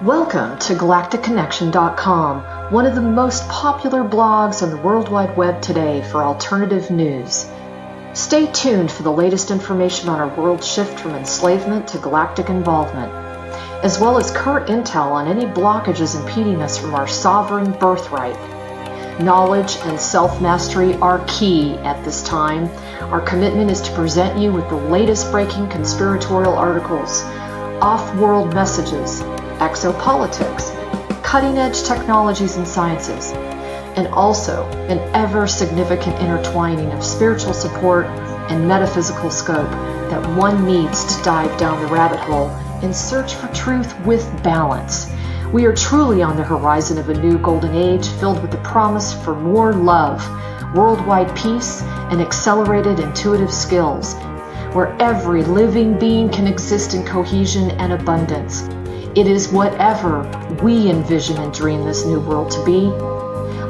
Welcome to GalacticConnection.com, one of the most popular blogs on the World Wide Web today for alternative news. Stay tuned for the latest information on our world shift from enslavement to galactic involvement, as well as current intel on any blockages impeding us from our sovereign birthright. Knowledge and self-mastery are key at this time. Our commitment is to present you with the latest breaking conspiratorial articles, off-world messages, exopolitics, cutting-edge technologies and sciences, and also an ever-significant intertwining of spiritual support and metaphysical scope that one needs to dive down the rabbit hole in search for truth with balance. We are truly on the horizon of a new golden age filled with the promise for more love, worldwide peace, and accelerated intuitive skills, where every living being can exist in cohesion and abundance. It is whatever we envision and dream this new world to be.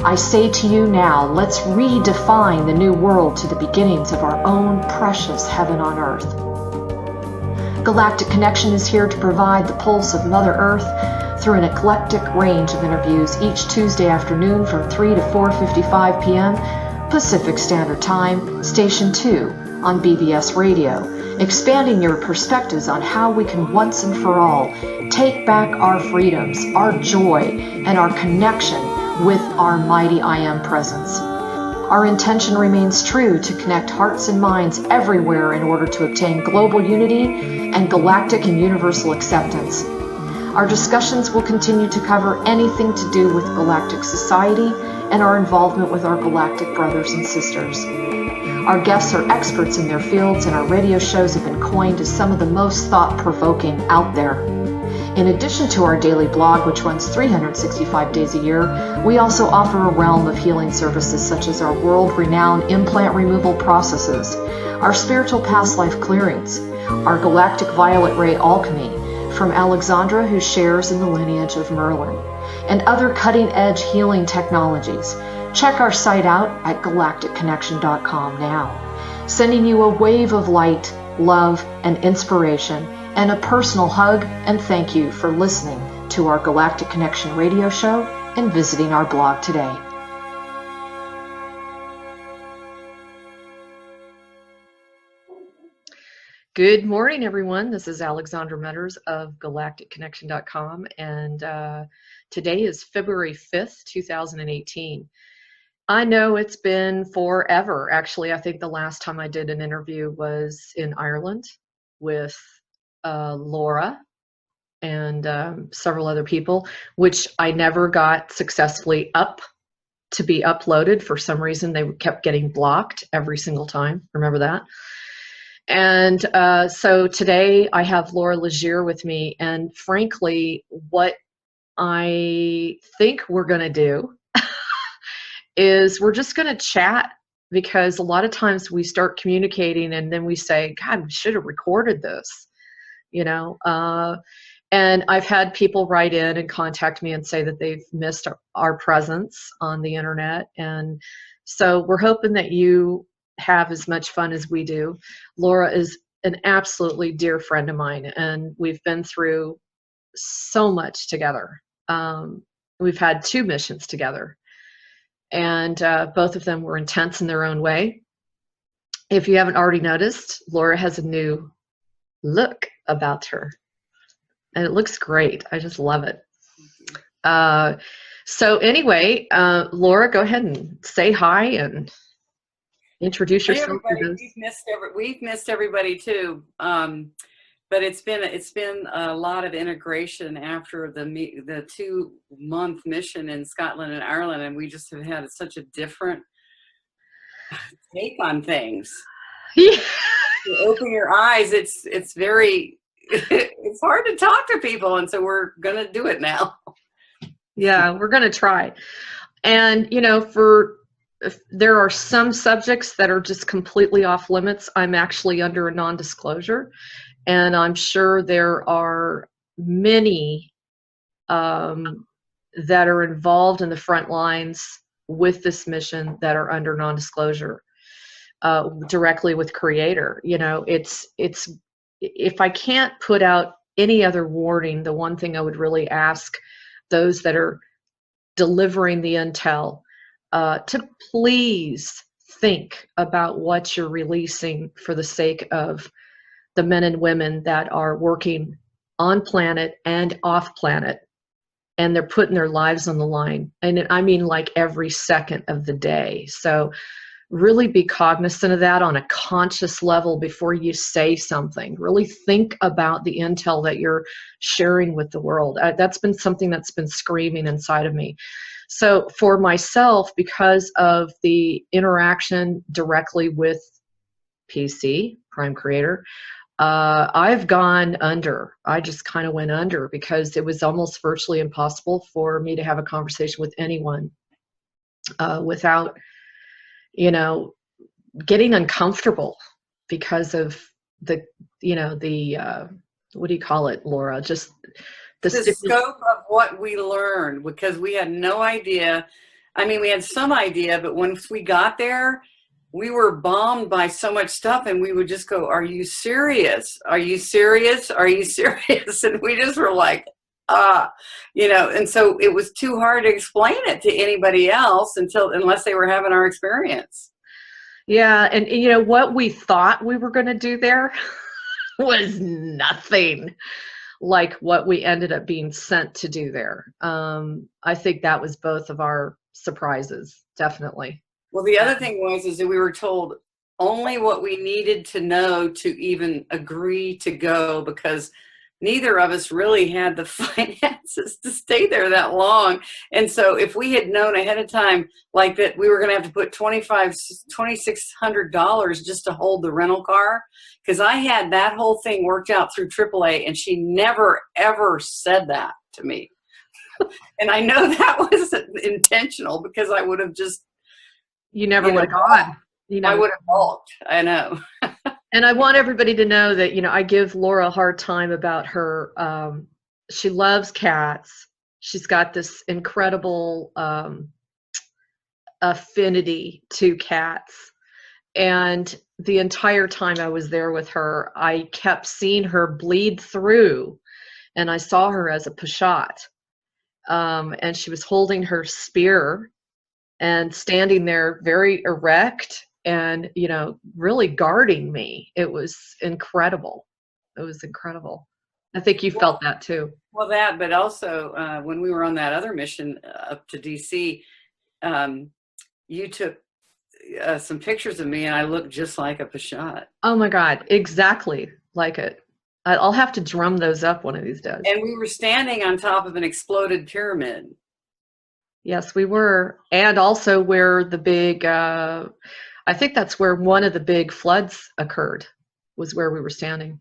I say to you now, let's redefine the new world to the beginnings of our own precious heaven on earth. Galactic Connection is here to provide the pulse of Mother Earth through an eclectic range of interviews each Tuesday afternoon from 3 to 4:55 p.m. Pacific Standard Time, Station 2 on BBS Radio, expanding your perspectives on how we can once and for all take back our freedoms, our joy, and our connection with our mighty I Am presence. Our intention remains true to connect hearts and minds everywhere in order to obtain global unity and galactic and universal acceptance. Our discussions will continue to cover anything to do with galactic society and our involvement with our galactic brothers and sisters. Our guests are experts in their fields, and our radio shows have been coined as some of the most thought-provoking out there. In addition to our daily blog, which runs 365 days a year, we also offer a realm of healing services such as our world-renowned implant removal processes, our spiritual past life clearings, our galactic violet ray alchemy from Alexandra, who shares in the lineage of Merlin, and other cutting-edge healing technologies. Check our site out at GalacticConnection.com now, sending you a wave of light, love, and inspiration, and a personal hug and thank you for listening to our Galactic Connection radio show and visiting our blog today. Good morning, everyone. This is Alexandra Meadors of GalacticConnection.com, and today is February 5th, 2018. I know it's been forever. Actually, I think the last time I did an interview was in Ireland with Laura and several other people, which I never got successfully up to be uploaded. For some reason, they kept getting blocked every single time. Remember that? And so today I have Laura Legere with me, and frankly, what I think we're going to do is we're just going to chat, because a lot of times we start communicating and then we say, God, we should have recorded this, you know. And I've had people write in and contact me and say that they've missed our presence on the internet. And so we're hoping that you have as much fun as we do. Laura is an absolutely dear friend of mine, and we've been through so much together. We've had 2 missions together, and both of them were intense in their own way. If you haven't already noticed, Laura has a new look about her, and it looks great. I just love it. So anyway, Laura, go ahead and say hi and introduce yourself. Hey, we've missed everybody too, but it's been a lot of integration after the 2-month mission in Scotland and Ireland, and we just have had such a different take on things. Yeah. You open your eyes, it's very it's hard to talk to people, and so we're gonna do it now. Yeah, we're gonna try, and you know, there are some subjects that are just completely off limits. I'm actually under a non-disclosure, and I'm sure there are many that are involved in the front lines with this mission that are under non-disclosure directly with Creator. You know, it's if I can't put out any other warning, the one thing I would really ask those that are delivering the intel to please think about what you're releasing for the sake of the men and women that are working on planet and off planet, and they're putting their lives on the line. And I mean, like every second of the day. So really be cognizant of that on a conscious level before you say something. Really think about the intel that you're sharing with the world. That's been something that's been screaming inside of me. So for myself, because of the interaction directly with PC, Prime Creator, I've gone under. I just kind of went under because it was almost virtually impossible for me to have a conversation with anyone without, you know, getting uncomfortable because of the, you know, the, what do you call it, Laura? Just the scope of what we learned, because we had no idea. I mean, we had some idea, but once we got there, we were bombed by so much stuff, and we would just go, "Are you serious? Are you serious? Are you serious?" And we just were like, you know, and so it was too hard to explain it to anybody else unless they were having our experience. Yeah, and you know what we thought we were going to do there was nothing like what we ended up being sent to do there. I think that was both of our surprises, definitely. Well, the other thing is that we were told only what we needed to know to even agree to go, because neither of us really had the finances to stay there that long. And so if we had known ahead of time, like that we were going to have to put $2,600 just to hold the rental car, because I had that whole thing worked out through AAA, and she never, ever said that to me. And I know that was intentional, because I would have just, you never would have gone. I would have balked. I know. And I want everybody to know that, you know, I give Laura a hard time about her. She loves cats. She's got this incredible affinity to cats. And the entire time I was there with her, I kept seeing her bleed through, and I saw her as a Peshat. And she was holding her spear and standing there very erect and, you know, really guarding me. It was incredible. It was incredible. I think you felt that too. Well, that, but also when we were on that other mission up to DC, you took some pictures of me, and I looked just like a Peshat. Oh my God, exactly like it. I'll have to drum those up one of these days. And we were standing on top of an exploded pyramid. Yes, we were. And also where the big, I think that's where one of the big floods occurred, was where we were standing.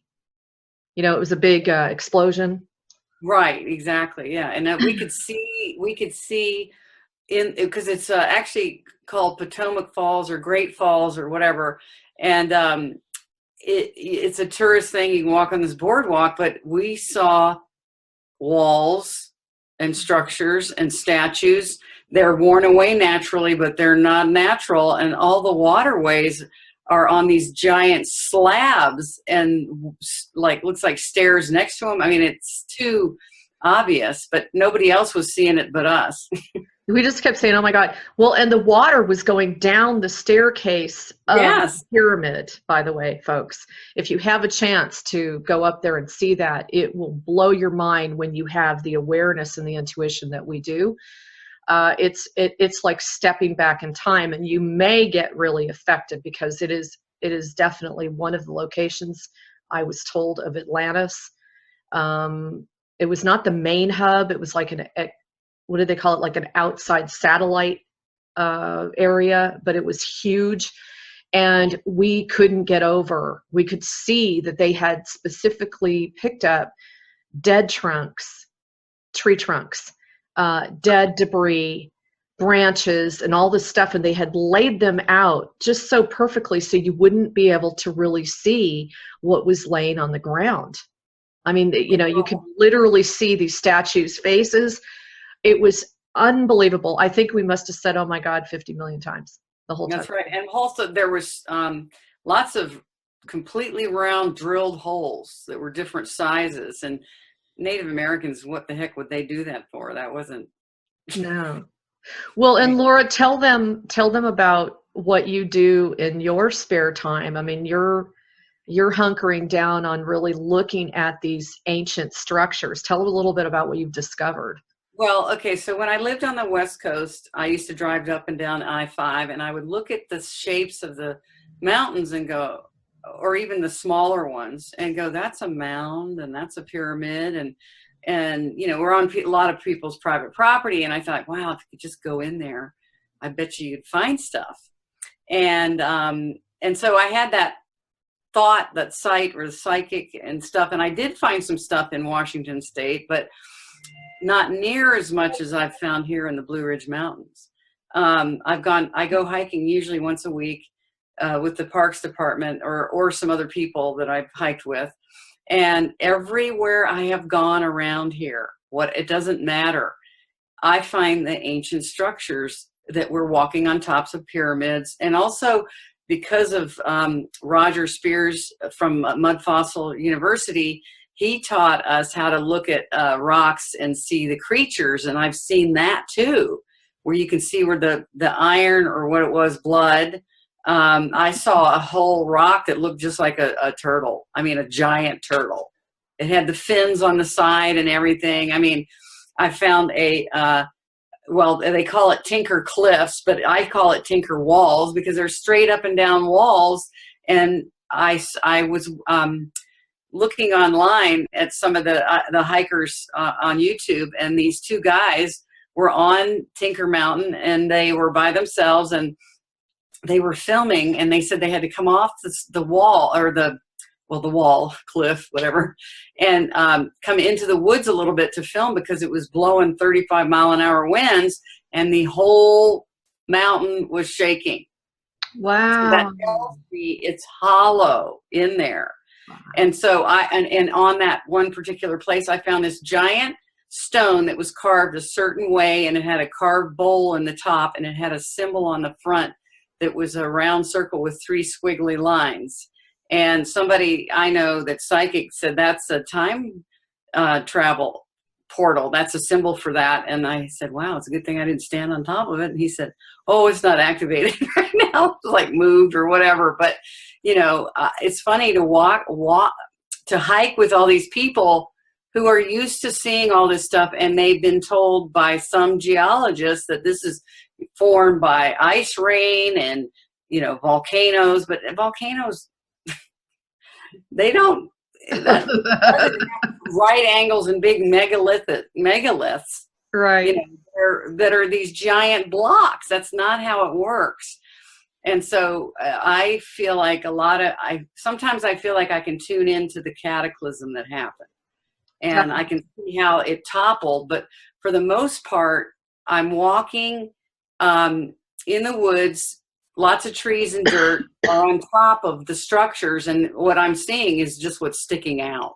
You know, it was a big explosion. Right, exactly, yeah. And we could see in, because it's actually called Potomac Falls or Great Falls or whatever. And it's a tourist thing. You can walk on this boardwalk, but we saw walls and structures and statues. They're worn away naturally, but they're not natural. And all the waterways are on these giant slabs and like looks like stairs next to them. I mean, it's too obvious, but nobody else was seeing it but us. We just kept saying, oh my God. Well, and the water was going down the staircase of the pyramid, by the way, folks. If you have a chance to go up there and see that, it will blow your mind when you have the awareness and the intuition that we do. It's like stepping back in time, and you may get really affected because it is definitely one of the locations, I was told, of Atlantis. It was not the main hub. It was like what do they call it? Like an outside satellite area, but it was huge, and we couldn't get over. We could see that they had specifically picked up dead trunks, tree trunks, dead debris, branches, and all this stuff, and they had laid them out just so perfectly so you wouldn't be able to really see what was laying on the ground. I mean, you know, you could literally see these statues' faces. It was unbelievable. I think we must have said, oh my God, 50 million times the whole time. That's right. And also there was lots of completely round drilled holes that were different sizes. And Native Americans, what the heck would they do that for? That wasn't. No. Well, and Laura, tell them about what you do in your spare time. I mean, you're hunkering down on really looking at these ancient structures. Tell a little bit about what you've discovered. Well, okay, so when I lived on the West Coast, I used to drive up and down I-5, and I would look at the shapes of the mountains and go, or even the smaller ones, and go, that's a mound and that's a pyramid, and you know, we're on a lot of people's private property, and I thought, wow, if you could just go in there, I bet you'd find stuff. And so I had that thought, that sight or the psychic and stuff, and I did find some stuff in Washington State, but not near as much as I've found here in the Blue Ridge Mountains. I go hiking usually once a week with the Parks Department or some other people that I've hiked with. And everywhere I have gone around here, it doesn't matter, I find the ancient structures that we're walking on tops of pyramids. And also because of Roger Spears from Mud Fossil University, he taught us how to look at rocks and see the creatures. And I've seen that too, where you can see where the iron, or what it was, blood. I saw a whole rock that looked just like a turtle. I mean, a giant turtle. It had the fins on the side and everything. I mean, I found well, they call it Tinker Cliffs, but I call it Tinker Walls because they're straight up and down walls. And I was looking online at some of the hikers on YouTube, and these two guys were on Tinker Mountain, and they were by themselves, and they were filming, and they said they had to come off the wall, or the wall, cliff, whatever, and come into the woods a little bit to film because it was blowing 35-mile-an-hour winds, and the whole mountain was shaking. Wow. So that tells me it's hollow in there. And so and on that one particular place, I found this giant stone that was carved a certain way, and it had a carved bowl in the top, and it had a symbol on the front that was a round circle with 3 squiggly lines. And somebody I know that's psychic said that's a time travel portal. That's a symbol for that. And I said, wow, it's a good thing I didn't stand on top of it. And he said, oh, it's not activated right now. It's like moved or whatever. But, you know, it's funny to to hike with all these people who are used to seeing all this stuff. And they've been told by some geologists that this is formed by ice rain and, you know, volcanoes. But volcanoes, they don't right angles and big megaliths, right? You know, that are these giant blocks. That's not how it works. And so I feel like sometimes I feel like I can tune into the cataclysm that happened, and I can see how it toppled. But for the most part, I'm walking in the woods. Lots of trees and dirt are on top of the structures, and what I'm seeing is just what's sticking out.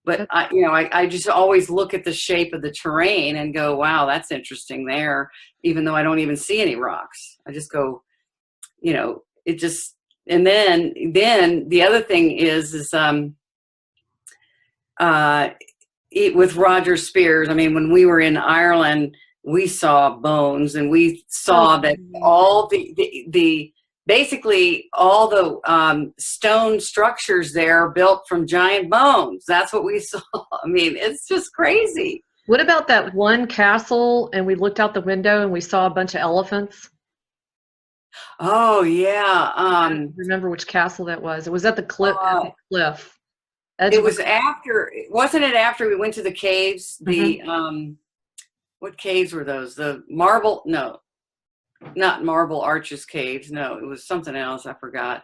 But I just always look at the shape of the terrain and go, wow, that's interesting there, even though I don't even see any rocks. I just go, you know, it just, and then the other thing is with Roger Spears, I mean, when we were in Ireland, we saw bones, and we saw that all basically all the stone structures there are built from giant bones. That's what we saw. I mean, it's just crazy. What about that one castle, and we looked out the window and we saw a bunch of elephants? Oh yeah. I don't remember which castle that was. It was at the cliff. It was after, wasn't it after we went to the caves? What caves were those? The marble, no, not Marble Arches caves. No, it was something else. I forgot.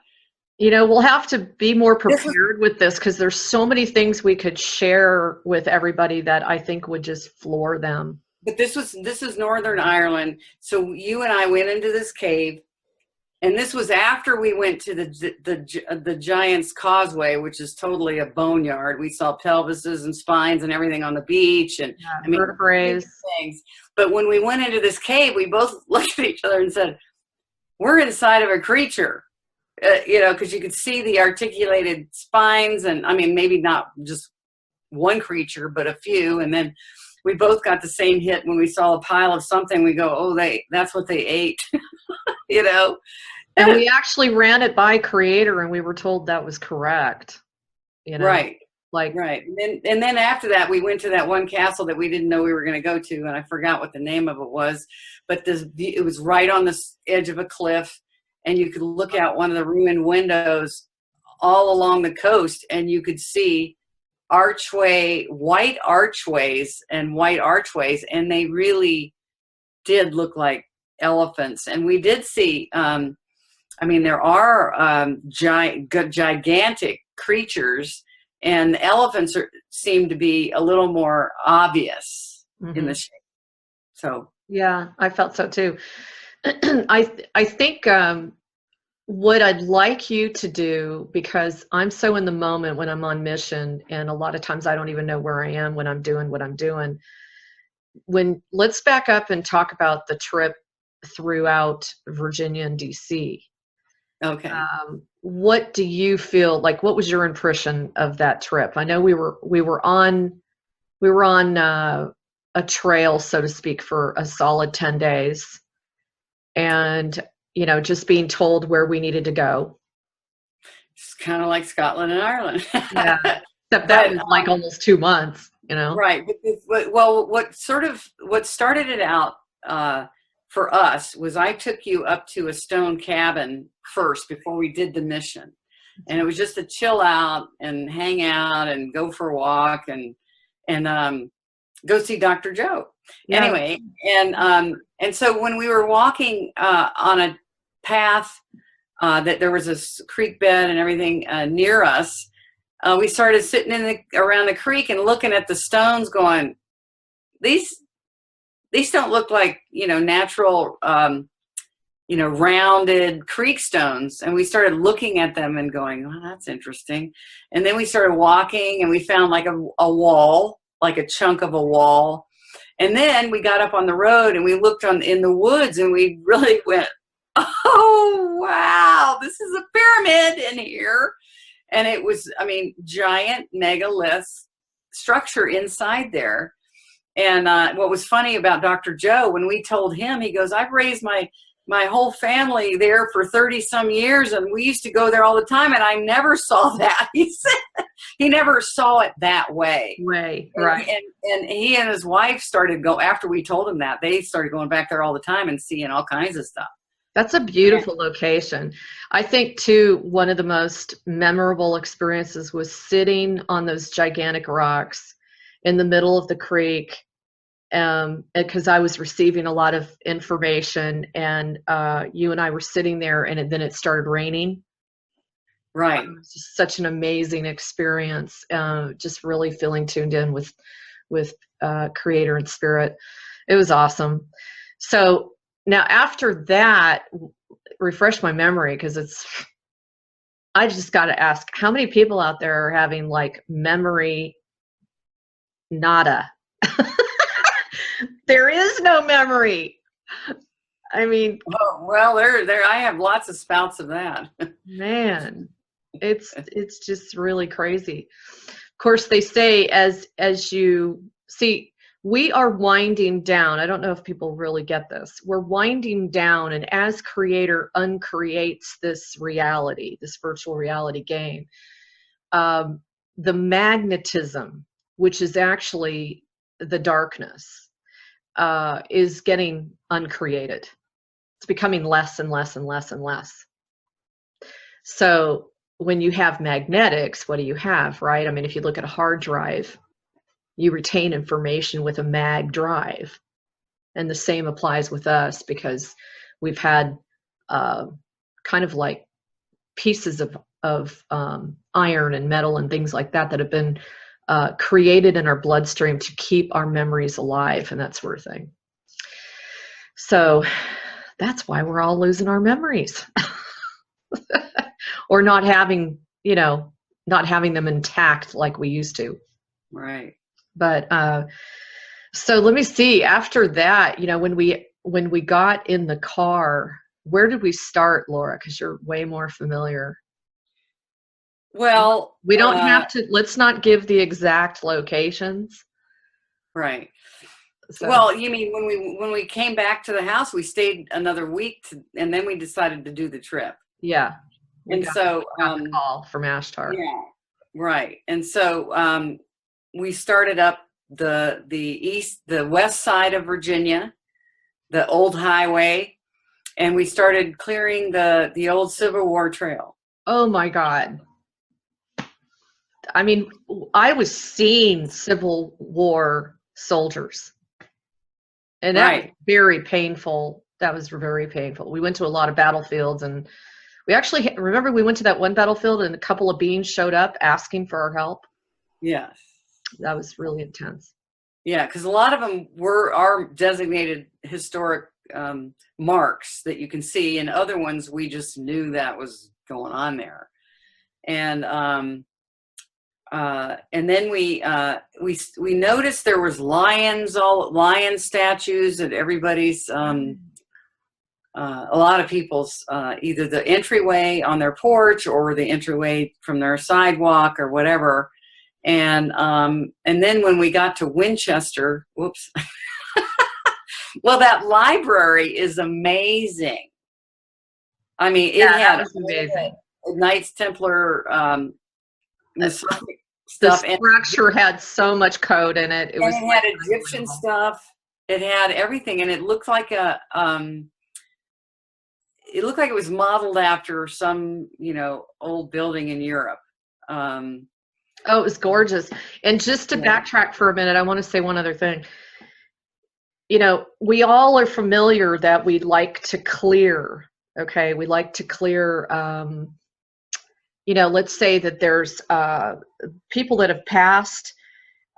You know, we'll have to be more prepared with this, because there's so many things we could share with everybody that I think would just floor them. But this is Northern Ireland. So you and I went into this cave, and this was after we went to the Giant's Causeway, which is totally a boneyard. We saw pelvises and spines and everything on the beach, and vertebrae things. But when we went into this cave, we both looked at each other and said, "We're inside of a creature." you know, because you could see the articulated spines, and I mean, maybe not just one creature, but a few. And then we both got the same hit when we saw a pile of something. We go, oh, that's what they ate, you know. And we actually ran it by Creator, and we were told that was correct. You know, right. Like, right. And then after that, we went to that one castle that we didn't know we were going to go to, and I forgot what the name of it was, but it was right on the edge of a cliff, and you could look out one of the ruined windows all along the coast, and you could see white archways, and they really did look like elephants. And we did see, I mean, there are gigantic creatures, and elephants seem to be a little more obvious in the shape. So yeah, I felt so too. I think what I'd like you to do, because I'm so in the moment when I'm on mission, and a lot of times I don't even know where I am when I'm doing what I'm doing. Let's back up and talk about the trip throughout Virginia and DC. Okay. What do you feel like? What was your impression of that trip? I know we were on a trail, so to speak, for a solid 10 days, and you know, just being told where we needed to go. It's kind of like Scotland and Ireland. Yeah, except that was like almost 2 months, you know. Right. Well, what started it out for us was I took you up to a stone cabin first before we did the mission, and it was just to chill out and hang out and go for a walk and go see Dr. Joe. Yeah. Anyway, and so when we were walking on a path that there was a creek bed and everything near us, we started sitting around the creek and looking at the stones, going, these don't look like, you know, natural, you know, rounded creek stones. And we started looking at them and going, oh, that's interesting. And then we started walking, and we found like a wall, like a chunk of a wall. And then we got up on the road and we looked in the woods, and we really went, oh, wow, this is a pyramid in here. And it was, I mean, giant megalith structure inside there. And what was funny about Dr. Joe, when we told him, he goes, I've raised my whole family there for 30 some years, and we used to go there all the time, and I never saw that. He said he never saw it that way. Right. And he and his wife after we told him that, they started going back there all the time and seeing all kinds of stuff. That's a beautiful location. I think too, one of the most memorable experiences was sitting on those gigantic rocks in the middle of the creek, because I was receiving a lot of information, and you and I were sitting there, and then it started raining. Right. It was just such an amazing experience, just really feeling tuned in with Creator and Spirit. It was awesome. So now after that, refresh my memory, because I just got to ask, how many people out there are having like memory nada? There is no memory. I mean, oh, well, there. I have lots of spouts of that. Man, it's just really crazy. Of course, they say as you see, we are winding down. I don't know if people really get this. We're winding down, and as Creator uncreates this reality, this virtual reality game, the magnetism, which is actually the darkness, is getting uncreated. It's becoming less and less and less and less. So when you have magnetics, what do you have, right? I mean, if you look at a hard drive, you retain information with a mag drive. And the same applies with us, because we've had kind of like pieces of iron and metal and things like that have been created in our bloodstream to keep our memories alive and that sort of thing. So that's why we're all losing our memories or not having them intact like we used to. Right. But so let me see, after that, when we got in the car, where did we start, Laura? Because you're way more familiar. Well, we don't have to, let's not give the exact locations. Right. So. Well, you mean when we came back to the house, we stayed another week and then we decided to do the trip. Yeah. And so got the call from Ashtar. Yeah. Right. And so we started up the west side of Virginia, the old highway, and we started clearing the old Civil War trail. Oh my God. I mean, I was seeing Civil War soldiers, and that was very painful. That was very painful. We went to a lot of battlefields, and we actually, remember we went to that one battlefield and a couple of beings showed up asking for our help? Yes. That was really intense. Yeah, because a lot of them are designated historic marks that you can see, and other ones we just knew that was going on there. And then we noticed there was lion statues at everybody's a lot of people's either the entryway on their porch or the entryway from their sidewalk or whatever. And then when we got to Winchester, whoops. Well, that library is amazing. I mean, it had amazing. Knights Templar stuff. The structure had so much code in it. It had Egyptian stuff. It had everything, and it looked like it was modeled after some, old building in Europe. Oh, it was gorgeous. And just to backtrack for a minute, I want to say one other thing. We all are familiar that we like to clear, okay? We like to clear, let's say that there's people that have passed,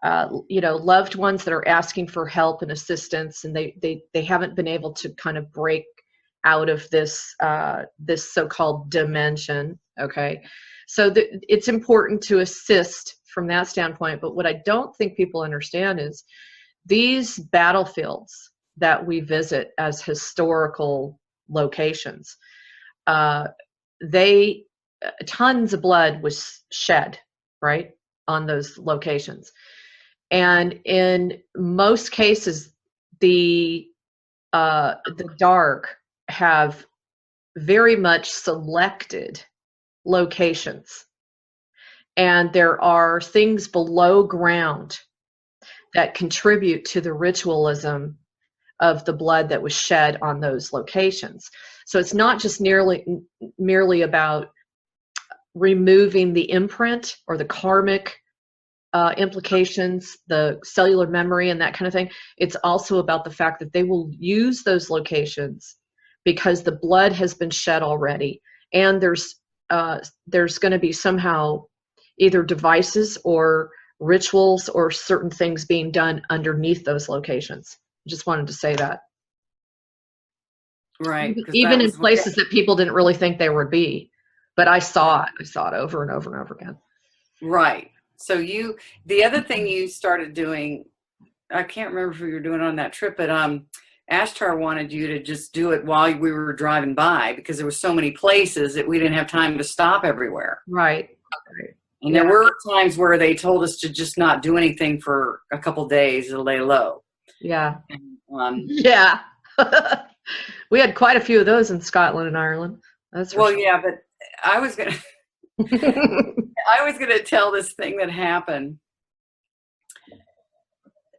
loved ones that are asking for help and assistance, and they haven't been able to kind of break out of this so-called dimension, okay? So it's important to assist from that standpoint, but what I don't think people understand is these battlefields that we visit as historical locations, tons of blood was shed, right, on those locations. And in most cases, the dark have very much selected locations. And there are things below ground that contribute to the ritualism of the blood that was shed on those locations. So it's not just merely about removing the imprint or the karmic implications, the cellular memory and that kind of thing. It's also about the fact that they will use those locations because the blood has been shed already, and there's going to be somehow either devices or rituals or certain things being done underneath those locations. I just wanted to say that. Right. Even in places that people didn't really think there would be. But I saw it. I saw it over and over and over again. Right. So the other thing you started doing, I can't remember if you were doing it on that trip, but Ashtar wanted you to just do it while we were driving by because there were so many places that we didn't have time to stop everywhere. Right. And there were times where they told us to just not do anything for a couple days to lay low. Yeah. Yeah. We had quite a few of those in Scotland and Ireland. That's for sure. Yeah, but I was gonna tell this thing that happened.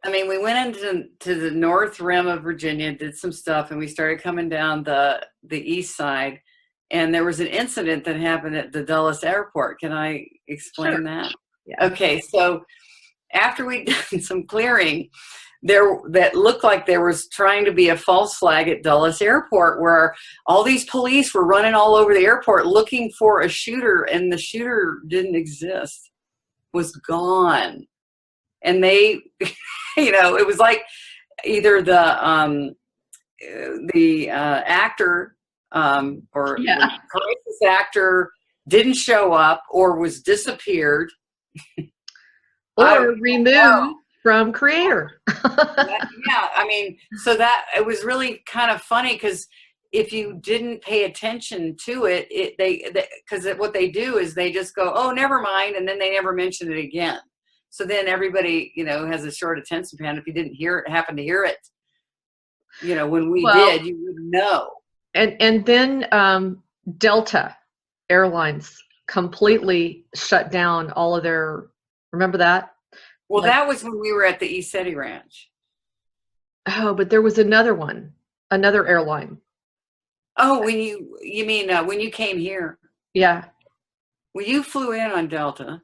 I mean, we went into the north rim of Virginia, did some stuff, and we started coming down the east side. And there was an incident that happened at the Dulles Airport. Can I explain that? Yeah. Okay, so after we'd done some clearing, that looked like there was trying to be a false flag at Dulles Airport where all these police were running all over the airport looking for a shooter, and the shooter didn't exist, was gone. And they, it was like either the actor or the crisis actor didn't show up or was disappeared. Or removed from creator. Yeah, I mean, so that it was really kind of funny because if you didn't pay attention to it, because what they do is they just go, oh, never mind, and then they never mention it again. So then everybody, has a short attention span. If you didn't happen to hear it, when we did, you wouldn't know. And then Delta Airlines completely shut down all of their, remember that? Well, that was when we were at the ECETI Ranch. Oh, but there was another one, another airline. Oh, you mean when you came here? Yeah. Well, you flew in on Delta.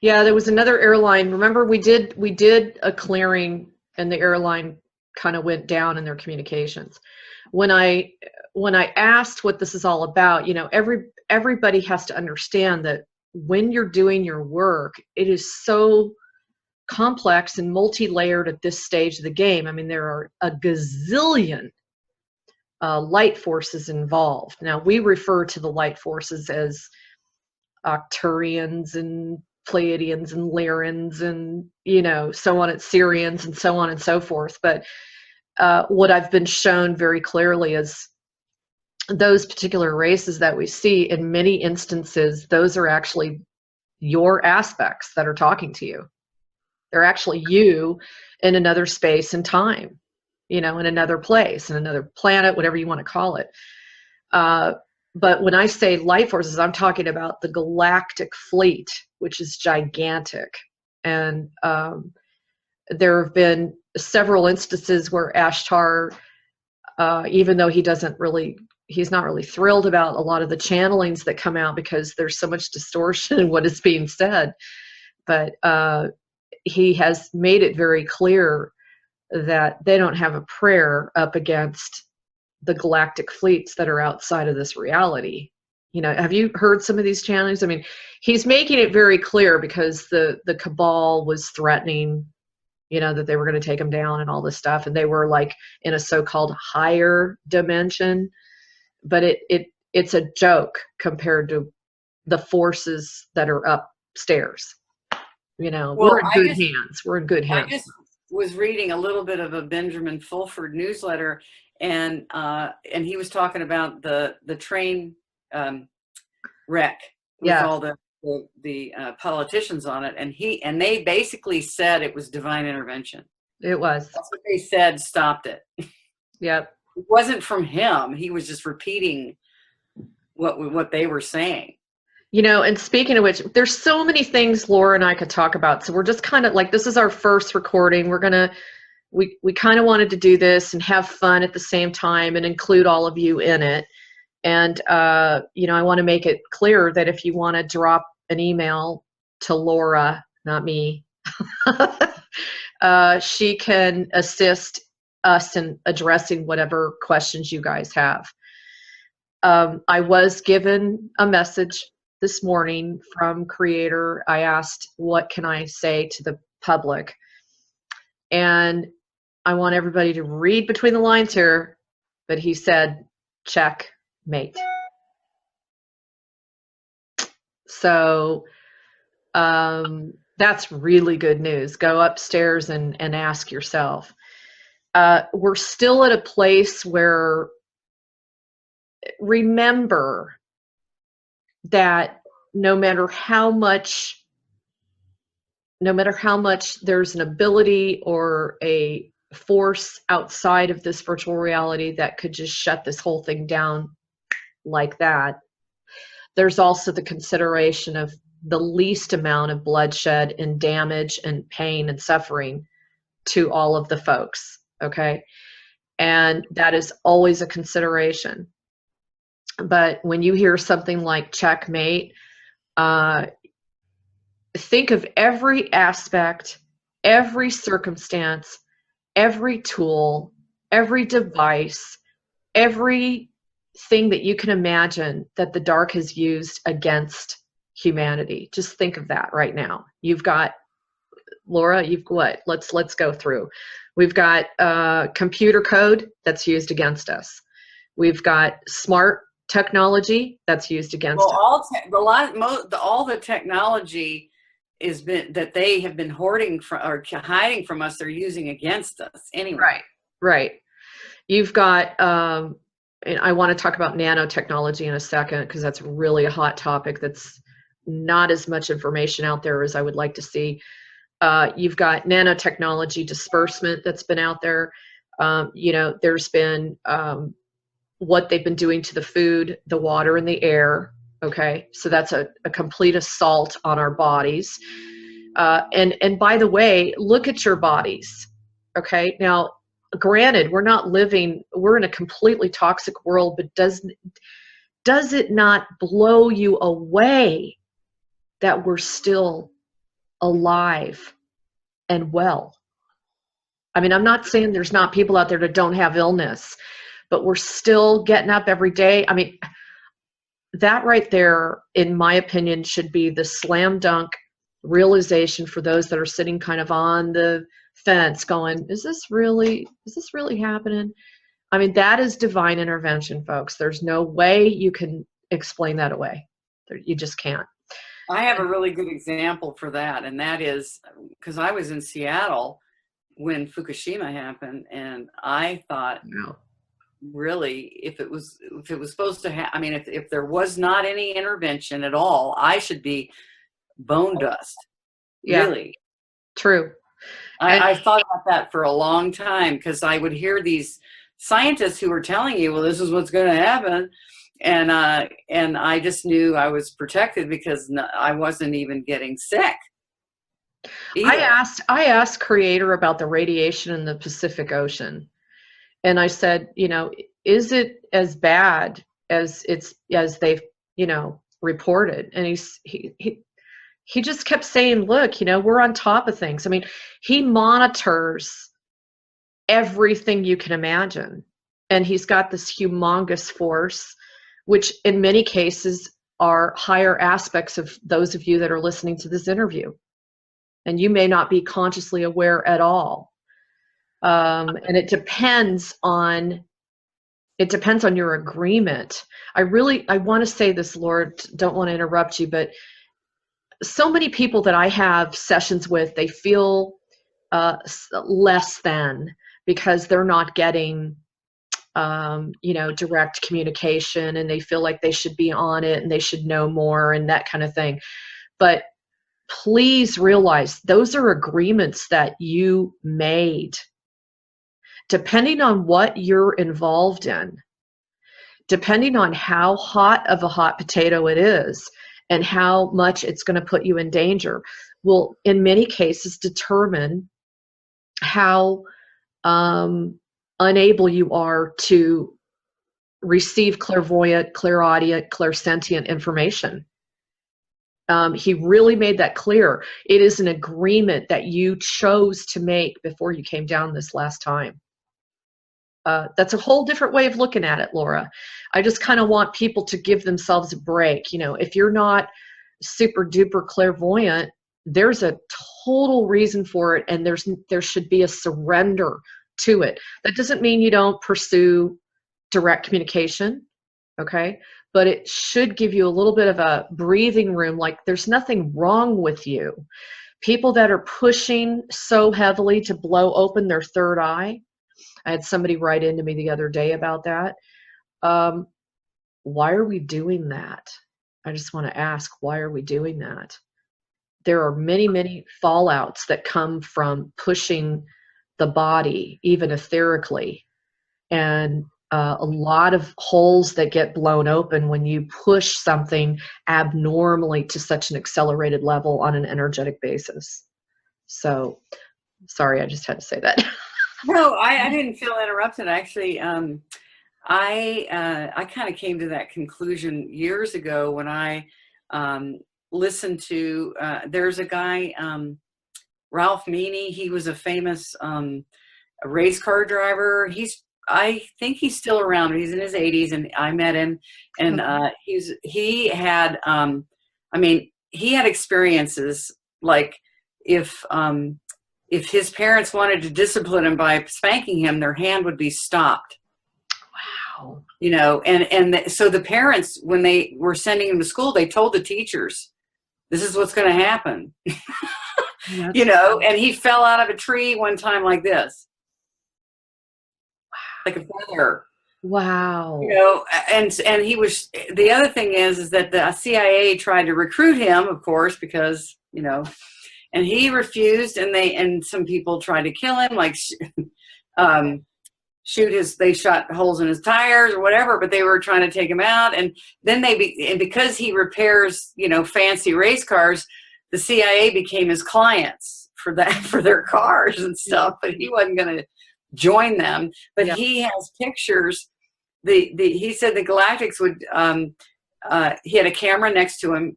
Yeah, there was another airline. Remember, we did a clearing, and the airline kind of went down in their communications. When I asked what this is all about, everybody has to understand that when you're doing your work, it is so complex and multi-layered at this stage of the game. I mean, there are a gazillion light forces involved. Now, we refer to the light forces as Arcturians and Pleiadians and Lyrans and, so on, and Syrians and so on and so forth. But what I've been shown very clearly is those particular races that we see, in many instances, those are actually your aspects that are talking to you. They're actually you in another space and time, in another place, in another planet, whatever you want to call it. But when I say light forces, I'm talking about the galactic fleet, which is gigantic. And there have been several instances where Ashtar, even though he's not really thrilled about a lot of the channelings that come out because there's so much distortion in what is being said. But he has made it very clear that they don't have a prayer up against the galactic fleets that are outside of this reality. Have you heard some of these channelings? I mean, he's making it very clear because the cabal was threatening, that they were going to take him down and all this stuff. And they were like in a so-called higher dimension, but it's a joke compared to the forces that are upstairs. We're in good hands. We're in good hands. I just was reading a little bit of a Benjamin Fulford newsletter, and he was talking about the train wreck with all the politicians on it, and they basically said it was divine intervention. It was. That's what they said. Stopped it. Yep. It wasn't from him. He was just repeating what they were saying. And speaking of which, there's so many things Laura and I could talk about. So we're just kind of like, this is our first recording. We kind of wanted to do this and have fun at the same time and include all of you in it. And, I want to make it clear that if you want to drop an email to Laura, not me, she can assist us in addressing whatever questions you guys have. I was given a message this morning from Creator. I asked, what can I say to the public? And I want everybody to read between the lines here, but he said, checkmate. So that's really good news. Go upstairs and ask yourself. We're still at a place where, remember that no matter how much there's an ability or a force outside of this virtual reality that could just shut this whole thing down like that, there's also the consideration of the least amount of bloodshed and damage and pain and suffering to all of the folks, okay? And that is always a consideration. But when you hear something like checkmate, think of every aspect, every circumstance, every tool, every device, everything that you can imagine that the dark has used against humanity. Just think of that right now. You've got, Laura, you've what? Let's go through. We've got computer code that's used against us. We've got smart technology that's used against us. All the technology that they have been hoarding from or hiding from us, they're using against us anyway. Right. You've got and I want to talk about nanotechnology in a second, because that's really a hot topic that's not as much information out there as I would like to see. You've got nanotechnology disbursement that's been out there. There's been what they've been doing to the food, the water, and the air. Okay, so that's a complete assault on our bodies. And by the way, look at your bodies. Okay, now granted, we're in a completely toxic world, but does it not blow you away that we're still alive and well? I mean, I'm not saying there's not people out there that don't have illness, but we're still getting up every day. I mean, that right there, in my opinion, should be the slam dunk realization for those that are sitting kind of on the fence going, is this really happening? I mean, that is divine intervention, folks. There's no way you can explain that away. You just can't. I have a really good example for that, and that is because I was in Seattle when Fukushima happened, and I thought, really, if it was supposed to happen, I mean, if there was not any intervention at all, I should be bone dust. Yeah, really. True. I thought about that for a long time, because I would hear these scientists who were telling you, well, this is what's going to happen. And I just knew I was protected because I wasn't even getting sick either. I asked Creator about the radiation in the Pacific Ocean. And I said, is it as bad as they've, reported? And he just kept saying, look, we're on top of things. I mean, he monitors everything you can imagine. And he's got this humongous force, which in many cases are higher aspects of those of you that are listening to this interview. And you may not be consciously aware at all. And it depends on your agreement. I want to say this, Lord, don't want to interrupt you, but so many people that I have sessions with, they feel less than because they're not getting, direct communication, and they feel like they should be on it and they should know more and that kind of thing. But please realize those are agreements that you made. Depending on what you're involved in, depending on how hot of a hot potato it is and how much it's going to put you in danger, will in many cases determine how unable you are to receive clairvoyant, clairaudient, clairsentient information. He really made that clear. It is an agreement that you chose to make before you came down this last time. That's a whole different way of looking at it, Laura. I just kind of want people to give themselves a break. If you're not super duper clairvoyant, there's a total reason for it, and there should be a surrender to it. That doesn't mean you don't pursue direct communication, okay? But it should give you a little bit of a breathing room, like there's nothing wrong with you. People that are pushing so heavily to blow open their third eye, I had somebody write into me the other day about that. Why are we doing that? I just want to ask, why are we doing that? There are many, many fallouts that come from pushing the body, even etherically, and a lot of holes that get blown open when you push something abnormally to such an accelerated level on an energetic basis. So, sorry, I just had to say that. No, I didn't feel interrupted. Actually, I kind of came to that conclusion years ago when I listened to, there's a guy, Ralph Meany. He was a famous race car driver. I think he's still around. He's in his 80s, and I met him, and he had experiences like if his parents wanted to discipline him by spanking him, their hand would be stopped. Wow. So the parents, when they were sending him to school, they told the teachers, this is what's going to happen. And he fell out of a tree one time like this. Like a feather. Wow. You know, and he was, the other thing is that the CIA tried to recruit him, of course, because, you know, and he refused, and some people tried to kill him, like they shot holes in his tires or whatever, but they were trying to take him out. And then and because he repairs, you know, fancy race cars, the CIA became his clients for their cars and stuff, but he wasn't going to join them. But Yeah. he has pictures. He said the Galactics would, he had a camera next to him,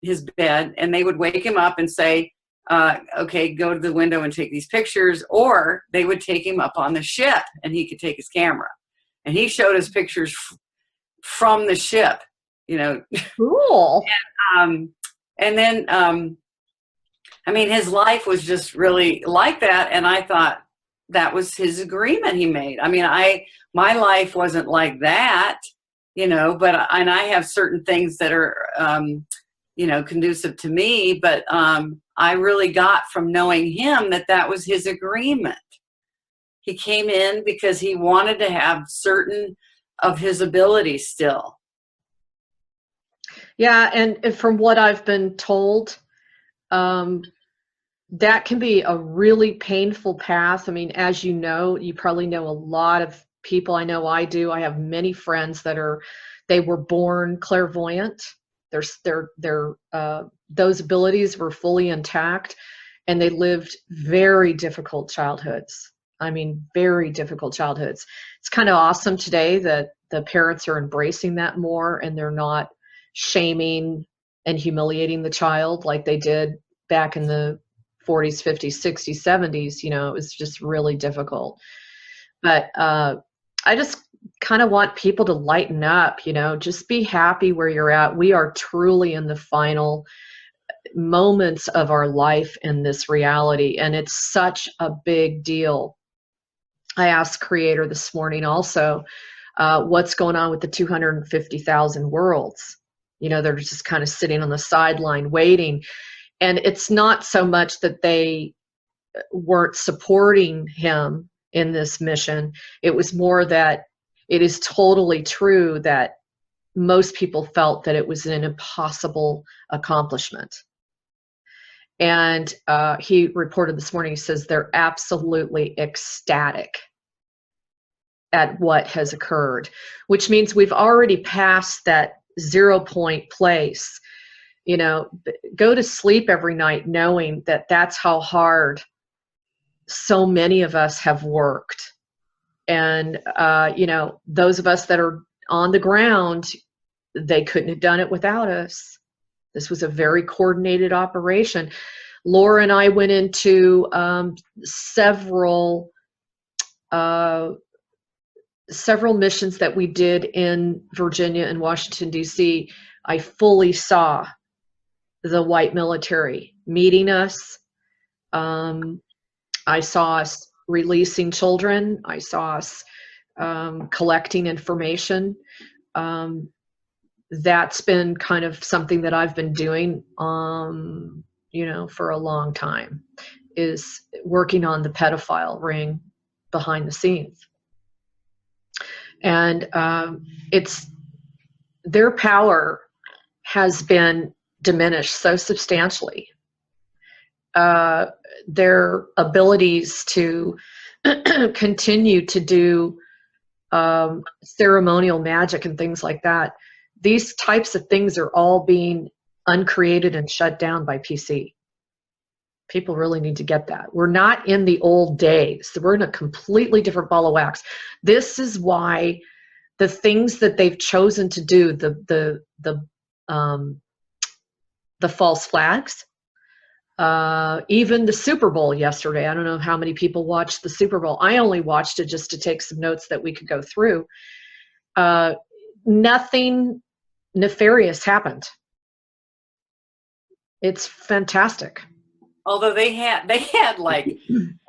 his bed, and they would wake him up and say, okay, go to the window and take these pictures, or they would take him up on the ship and he could take his camera. And he showed us pictures from the ship, you know. Cool. And then, I mean, his life was just really like that. And I thought that was his agreement he made. I mean, my life wasn't like that, you know, and I have certain things that are, you know, conducive to me, but I really got from knowing him that was his agreement. He came in because he wanted to have certain of his abilities still. Yeah, and from what I've been told, that can be a really painful path. I mean, as you know, you probably know a lot of people. I know I do. I have many friends they were born clairvoyant. Those abilities were fully intact, and they lived very difficult childhoods. I mean, very difficult childhoods. It's kind of awesome today that the parents are embracing that more, and they're not shaming and humiliating the child like they did back in the 40s, 50s, 60s, 70s. You know, it was just really difficult. But I just kind of want people to lighten up, you know, just be happy where you're at. We are truly in the final moments of our life in this reality, and it's such a big deal. I asked Creator this morning also, what's going on with the 250,000 worlds? You know, they're just kind of sitting on the sideline waiting. And it's not so much that they weren't supporting him in this mission. It was more that it is totally true that most people felt that it was an impossible accomplishment. And he reported this morning, he says they're absolutely ecstatic at what has occurred, which means we've already passed that 0 point place. You know, go to sleep every night knowing that that's how hard so many of us have worked. And, you know, those of us that are on the ground, they couldn't have done it without us. This was a very coordinated operation. Laura and I went into several missions that we did in Virginia and Washington, D.C. I fully saw the white military meeting us. I saw us releasing children. I saw us collecting information. That's been kind of something that I've been doing, you know, for a long time, is working on the pedophile ring behind the scenes. And it's their power has been diminished so substantially. Their abilities to continue to do ceremonial magic and things like that, these types of things are all being uncreated and shut down by PC. People really need to get that. We're not in the old days. We're in a completely different ball of wax. This is why the things that they've chosen to do, the false flags, even the Super Bowl yesterday. I don't know how many people watched the Super Bowl. I only watched it just to take some notes that we could go through. Nothing nefarious happened. It's fantastic. Although they had like,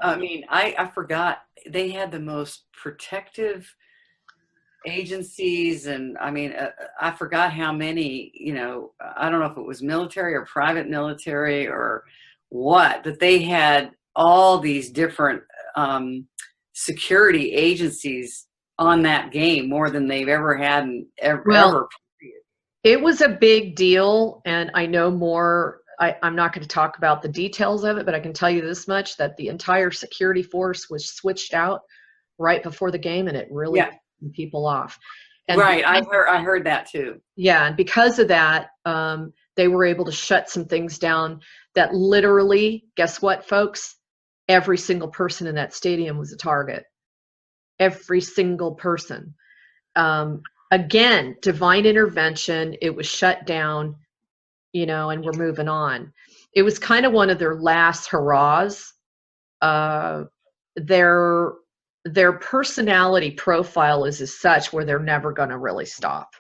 I mean, I forgot, they had the most protective agencies, and I mean, I forgot how many, you know, I don't know if it was military or private military or what, but they had all these different security agencies on that game more than they've ever had in ever. Well, it was a big deal, and I know more. I'm not going to talk about the details of it, but I can tell you this much, that the entire security force was switched out right before the game, and it really pissed people off. And right, I heard that too. Yeah, and because of that, they were able to shut some things down that literally, guess what, folks? Every single person in that stadium was a target. Every single person. Again, divine intervention. It was shut down, and we're moving on. It was kind of one of their last hurrahs. Their personality profile is as such where they're never going to really stop,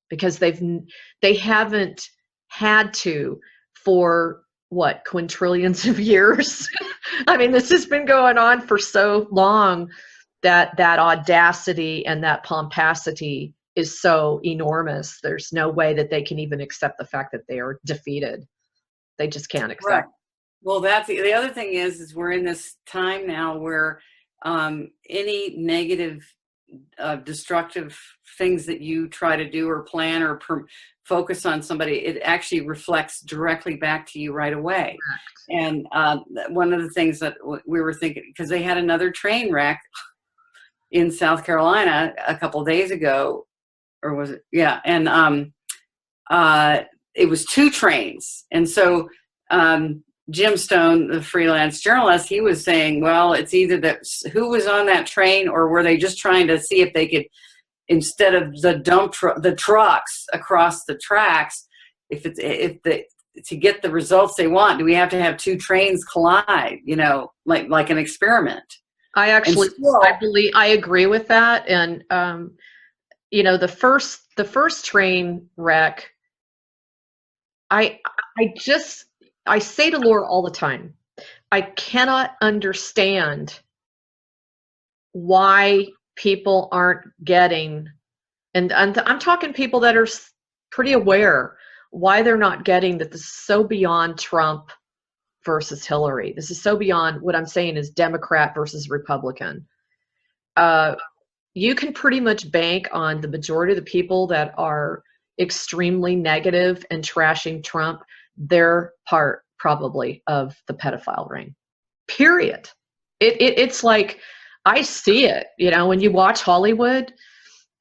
because they haven't had to for what, quintillions of years. I mean, this has been going on for so long that audacity and that pomposity is so enormous. There's no way that they can even accept the fact that they are defeated. They just can't accept. Right. Well, that's the other thing is we're in this time now where any negative, destructive things that you try to do or plan or focus on somebody, it actually reflects directly back to you right away. Correct. And one of the things that we were thinking, because they had another train wreck in South Carolina a couple of days ago, or was it? Yeah. And it was 2 trains. And so Jim Stone, the freelance journalist, he was saying, well, it's either that who was on that train, or were they just trying to see if they could, instead of the trucks across the tracks, to get the results they want, do we have to have 2 trains collide, like an experiment? I actually, I agree with that. And, the first train wreck, I say to Laura all the time, I cannot understand why people aren't getting, and I'm talking people that are pretty aware, why they're not getting that this is so beyond Trump versus Hillary. This is so beyond, what I'm saying is Democrat versus Republican. You can pretty much bank on the majority of the people that are extremely negative and trashing Trump, they're part probably of the pedophile ring, period. It's like, I see it, when you watch Hollywood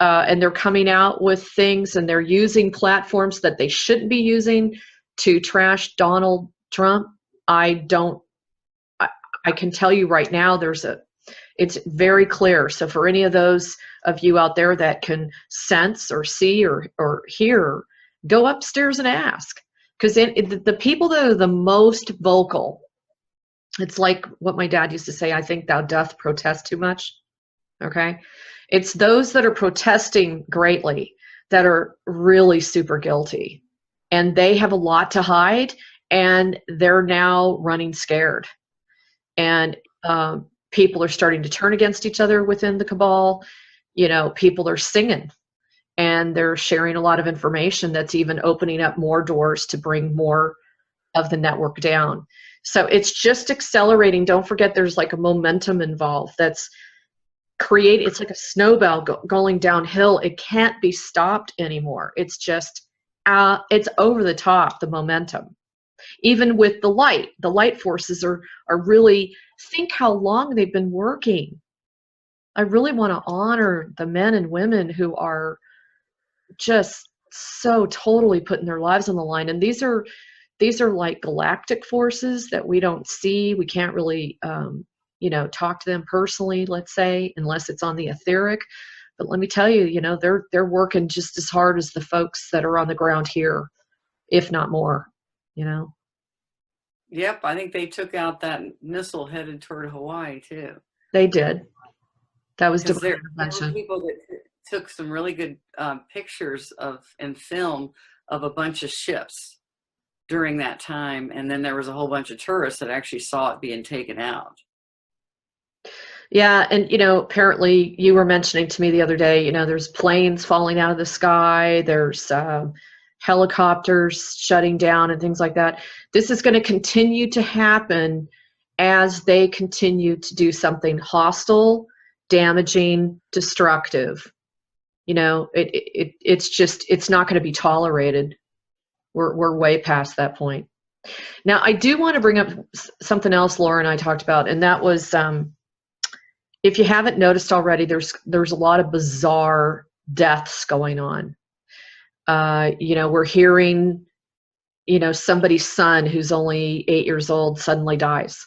and they're coming out with things and they're using platforms that they shouldn't be using to trash Donald Trump. I can tell you right now, it's very clear. So for any of those of you out there that can sense or see or hear, go upstairs and ask. Because the people that are the most vocal, it's like what my dad used to say, I think thou doth protest too much. Okay? It's those that are protesting greatly that are really super guilty. And they have a lot to hide, and they're now running scared. And people are starting to turn against each other within the cabal. People are singing. And they're sharing a lot of information that's even opening up more doors to bring more of the network down. So it's just accelerating. Don't forget there's like a momentum involved that's created. It's like a snowball going downhill. It can't be stopped anymore. It's just, it's over the top, the momentum. Even with the light forces are really, think how long they've been working. I really want to honor the men and women who are just so totally putting their lives on the line. And these are like galactic forces that we don't see. We can't really, talk to them personally, let's say, unless it's on the etheric. But let me tell you, they're working just as hard as the folks that are on the ground here, if not more, Yep, I think they took out that missile headed toward Hawaii too. They did. That was divine intervention. There were people that took some really good pictures and film of a bunch of ships during that time, and then there was a whole bunch of tourists that actually saw it being taken out. Yeah, and apparently you were mentioning to me the other day, there's planes falling out of the sky, there's helicopters shutting down and things like that. This is going to continue to happen as they continue to do something hostile damaging, destructive. You know, it's not going to be tolerated. We're way past that point. Now, I do want to bring up something else Laura and I talked about, and that was, if you haven't noticed already, there's a lot of bizarre deaths going on. You know, we're hearing, you know, somebody's son who's only 8 years old suddenly dies,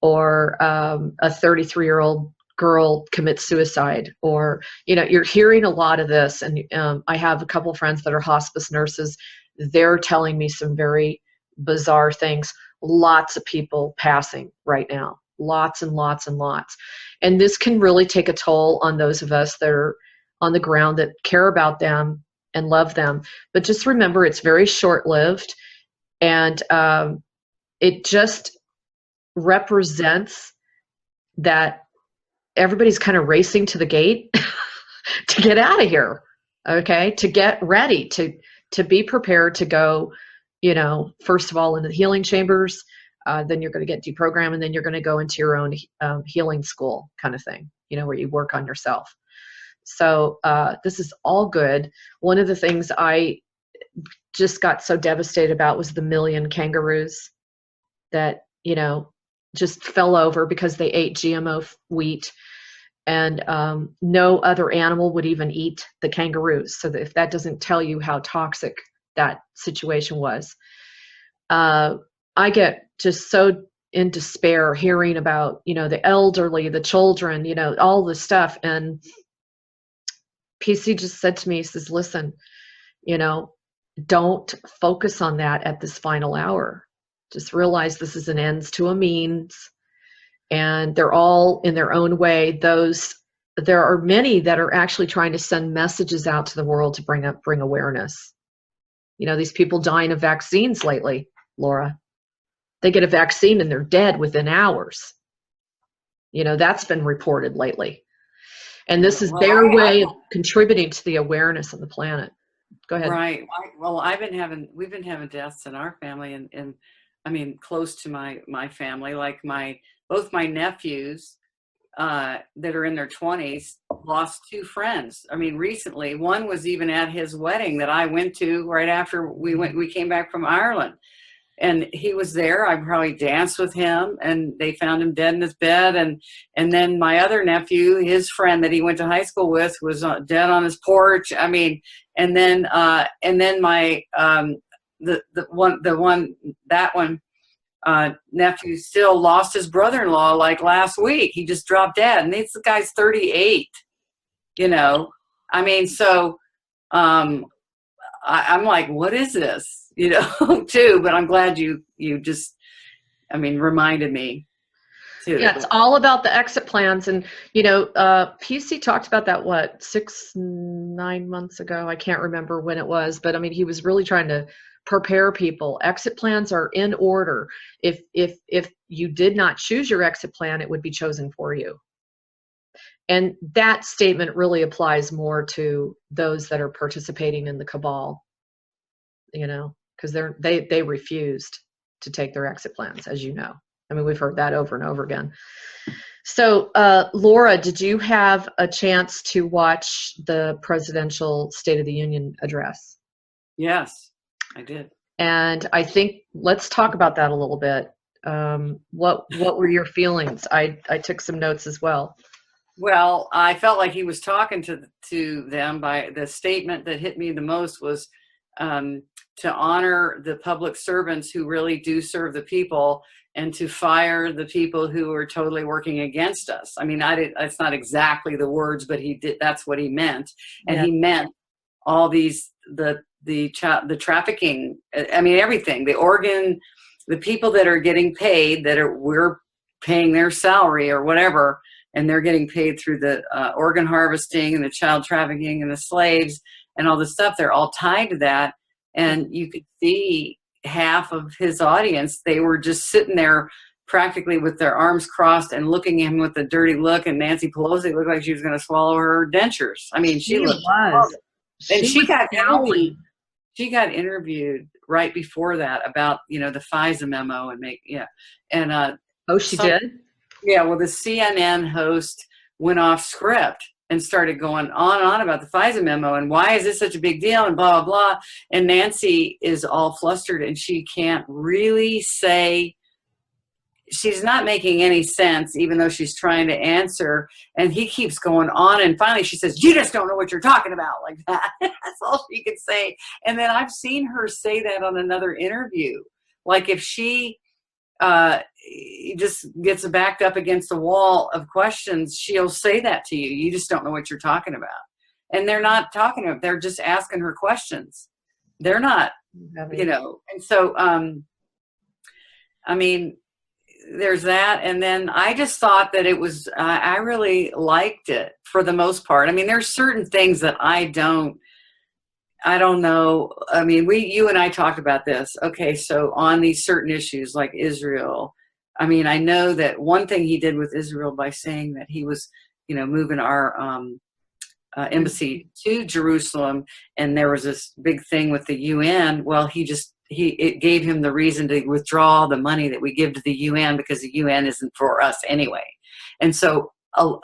or a 33-year-old girl commits suicide, or, you know, you're hearing a lot of this. And I have a couple of friends that are hospice nurses. They're telling me some very bizarre things. Lots of people passing right now, lots and lots and lots. And this can really take a toll on those of us that are on the ground that care about them and love them. But just remember, it's very short-lived, and it just represents that everybody's kind of racing to the gate to get out of here, okay? To get ready, to be prepared to go, you know, first of all, into the healing chambers, then you're going to get deprogrammed, and then you're going to go into your own healing school kind of thing, you know, where you work on yourself. So this is all good. One of the things I just got so devastated about was the 1 million kangaroos that, you know, just fell over because they ate GMO wheat, and no other animal would even eat the kangaroos. So if that doesn't tell you how toxic that situation was, I get just so in despair hearing about, you know, the elderly, the children, you know, all this stuff. And PC just said to me, he says, listen, you know, don't focus on that at this final hour. Just realize this is an ends to a means, and they're all in their own way. There are many that are actually trying to send messages out to the world to bring awareness. You know, these people dying of vaccines lately, Laura, they get a vaccine and they're dead within hours. You know, that's been reported lately. And this is their way of contributing to the awareness of the planet. Go ahead. Right. Well, we've been having deaths in our family, and I mean, close to my family, like both my nephews that are in their 20s lost 2 friends. I mean, recently, one was even at his wedding that I went to right after we came back from Ireland. And he was there. I probably danced with him, and they found him dead in his bed. And then my other nephew, his friend that he went to high school with, was dead on his porch. I mean, and then my nephew still lost his brother-in-law like last week. He just dropped dead, and the guy's 38. You know, I mean, so I'm like, what is this? You know, too, but I'm glad you just, I mean, reminded me too. Yeah, it's all about the exit plans. And, you know, PC talked about that, 9 months ago? I can't remember when it was, but I mean, he was really trying to prepare people. Exit plans are in order. If you did not choose your exit plan, it would be chosen for you. And that statement really applies more to those that are participating in the cabal, you know, because they refused to take their exit plans, as you know. I mean, we've heard that over and over again. So, Laura, did you have a chance to watch the presidential State of the Union address? Yes, I did. And I think let's talk about that a little bit. What were your feelings? I took some notes as well. Well, I felt like he was talking to them. By the statement that hit me the most was to honor the public servants who really do serve the people, and to fire the people who are totally working against us. I mean, it's not exactly the words, but he did. That's what he meant, and he meant all these the trafficking. I mean, everything. The organ, the people that are getting paid, we're paying their salary or whatever, and they're getting paid through the organ harvesting and the child trafficking and the slaves and all this stuff. They're all tied to that. And you could see half of his audience, they were just sitting there practically with their arms crossed and looking at him with a dirty look. And Nancy Pelosi looked like she was going to swallow her dentures. I mean, she looked was. And she got interviewed right before that about, you know, the FISA memo and oh, she did? Yeah, well, the CNN host went off script and started going on and on about the FISA memo and why is this such a big deal and blah, blah, blah. And Nancy is all flustered and she can't really say, she's not making any sense, even though she's trying to answer. And he keeps going on. And finally she says, you just don't know what you're talking about, like that. That's all she could say. And then I've seen her say that on another interview. Like if she just gets backed up against a wall of questions, she'll say that to you. You just don't know what you're talking about. And they're not talking about, they're just asking her questions. They're not, you know. And so, I mean, there's that. And then I just thought that it was, I really liked it for the most part. I mean, there's certain things that I don't know. I mean, you and I talked about this. Okay, so on these certain issues like Israel, I mean, I know that one thing he did with Israel by saying that he was, you know, moving our embassy to Jerusalem, and there was this big thing with the UN. Well, it gave him the reason to withdraw the money that we give to the UN because the UN isn't for us anyway. And so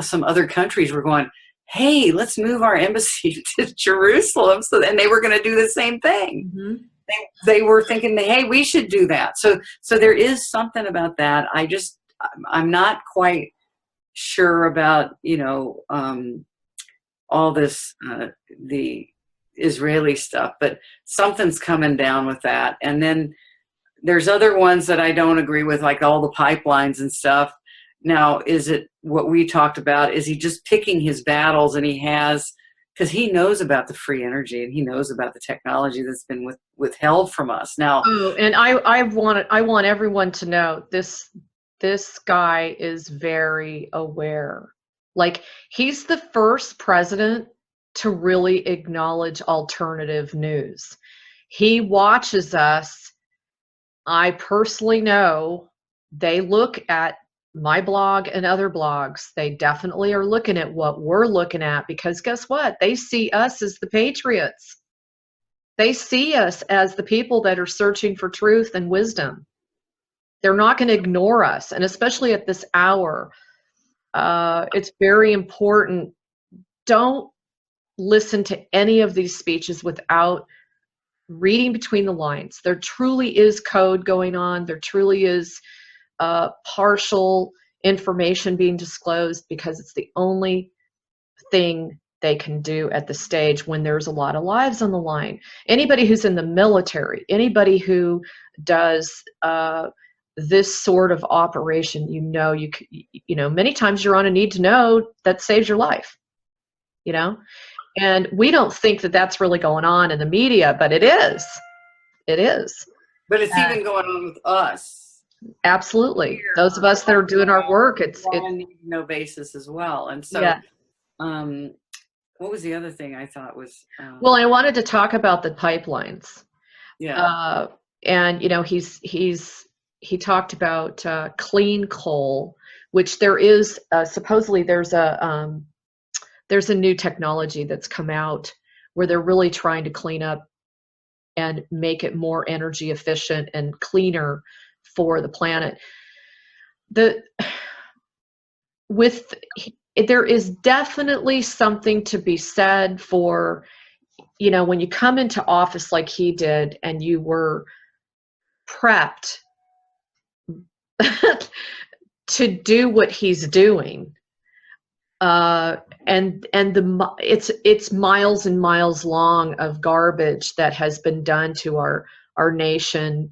some other countries were going, hey, let's move our embassy to Jerusalem. So then they were going to do the same thing. Mm-hmm. They were thinking, hey, we should do that. So there is something about that. I'm not quite sure about, you know, all this, the Israeli stuff, but something's coming down with that. And then there's other ones that I don't agree with, like all the pipelines and stuff. Now, is it what we talked about? Is he just picking his battles? And he has, because he knows about the free energy and he knows about the technology that's been withheld from us. Now, and I want everyone to know this guy is very aware. Like, he's the first president to really acknowledge alternative news. He watches us. I personally know they look at my blog and other blogs. They definitely are looking at what we're looking at, because guess what? They see us as the patriots. They see us as the people that are searching for truth and wisdom. They're not going to ignore us. And especially at this hour, it's very important. Don't listen to any of these speeches without reading between the lines. There truly is code going on. There truly is partial information being disclosed, because it's the only thing they can do at the stage when there's a lot of lives on the line. Anybody who's in the military, anybody who does this sort of operation, you know, many times you're on a need to know that saves your life, you know. And we don't think that that's really going on in the media, but it is. It is. But it's even going on with us. Absolutely. Those of us that are doing our work, it's on no basis as well. And so, yeah. What was the other thing I thought was? Well, I wanted to talk about the pipelines. Yeah. And you know, he talked about clean coal, which there is supposedly there's a new technology that's come out where they're really trying to clean up and make it more energy efficient and cleaner for the planet. There is definitely something to be said for, you know, when you come into office like he did and you were prepped to do what he's doing. It's miles and miles long of garbage that has been done to our nation,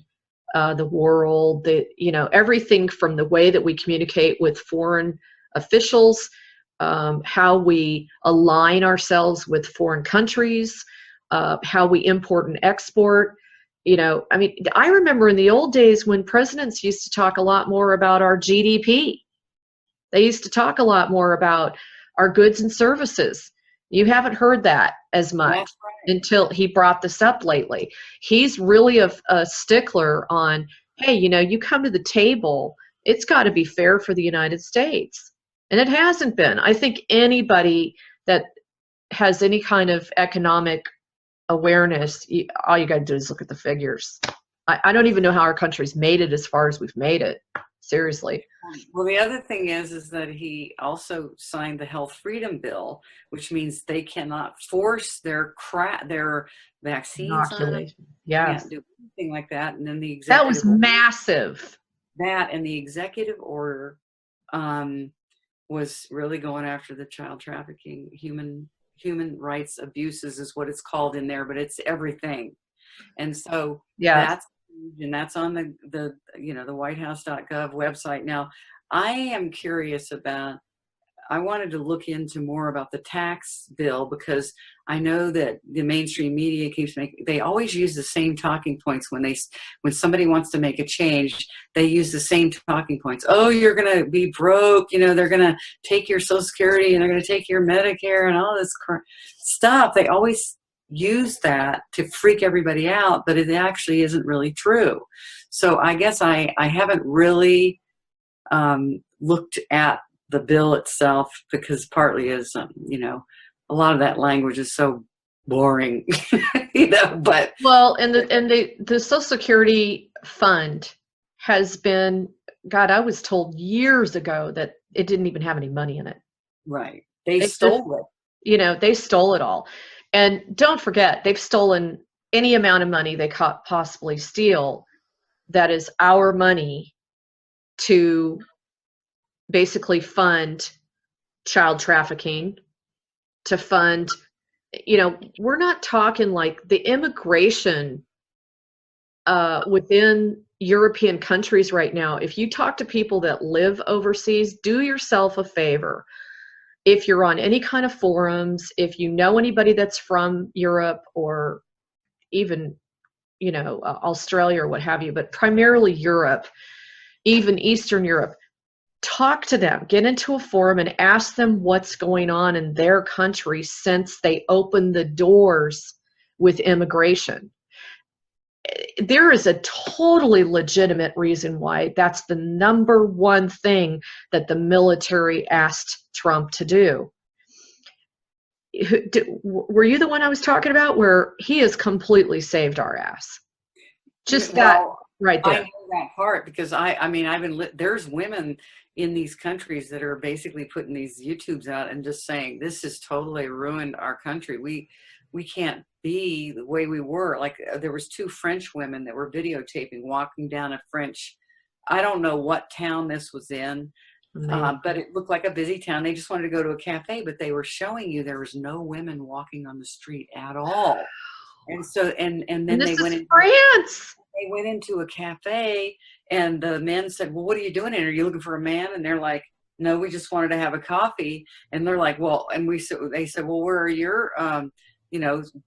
the world, you know, everything from the way that we communicate with foreign officials, how we align ourselves with foreign countries, how we import and export. You know, I mean, I remember in the old days when presidents used to talk a lot more about our GDP. They used to talk a lot more about our goods and services. You haven't heard that as much until he brought this up lately. He's really a stickler on, hey, you know, you come to the table, it's got to be fair for the United States. And it hasn't been. I think anybody that has any kind of economic awareness, all you got to do is look at the figures. I don't even know how our country's made it as far as we've made it. Seriously. Well, the other thing is that he also signed the Health Freedom Bill, which means they cannot force their vaccines on them. Inoculation. Yes. Can't do anything like that. And then the That was executive massive. the executive order was really going after the child trafficking, human rights abuses is what it's called in there, but it's everything. And so that's on the whitehouse.gov website. Now, I am curious about, I wanted to look into more about the tax bill, because I know that the mainstream media they always use the same talking points when somebody wants to make a change. They use the same talking points. Oh, you're going to be broke. They're going to take your Social Security and they're going to take your Medicare and all this stuff. They always use that to freak everybody out, but it actually isn't really true. So I guess I haven't really looked at the bill itself, because partly is, a lot of that language is so boring, but. Well, and the Social Security fund has been, God, I was told years ago that it didn't even have any money in it. Right. They stole it. They stole it all. And don't forget, they've stolen any amount of money they possibly steal. That is our money to basically fund child trafficking, to fund, we're not talking like the immigration within European countries right now. If you talk to people that live overseas, do yourself a favor. If you're on any kind of forums, if you know anybody that's from Europe or even, Australia or what have you, but primarily Europe, even Eastern Europe, talk to them, get into a forum and ask them what's going on in their country since they opened the doors with immigration. There is a totally legitimate reason why that's the number one thing that the military asked Trump to do. Were you the one I was talking about, where he has completely saved our ass? Just that right there. I know that part, because there's women in these countries that are basically putting these YouTubes out and just saying, this has totally ruined our country. We can't be the way we were. Like, there was 2 French women that were videotaping walking down a French, I don't know what town this was in, but it looked like a busy town. They just wanted to go to a cafe, but they were showing you there was no women walking on the street at all. And so, and then they went in France. They went into a cafe, and the men said, well, what are you doing in here? Are you looking for a man? And they're like, no, we just wanted to have a coffee. And they're like, well, and they said, well, where are your,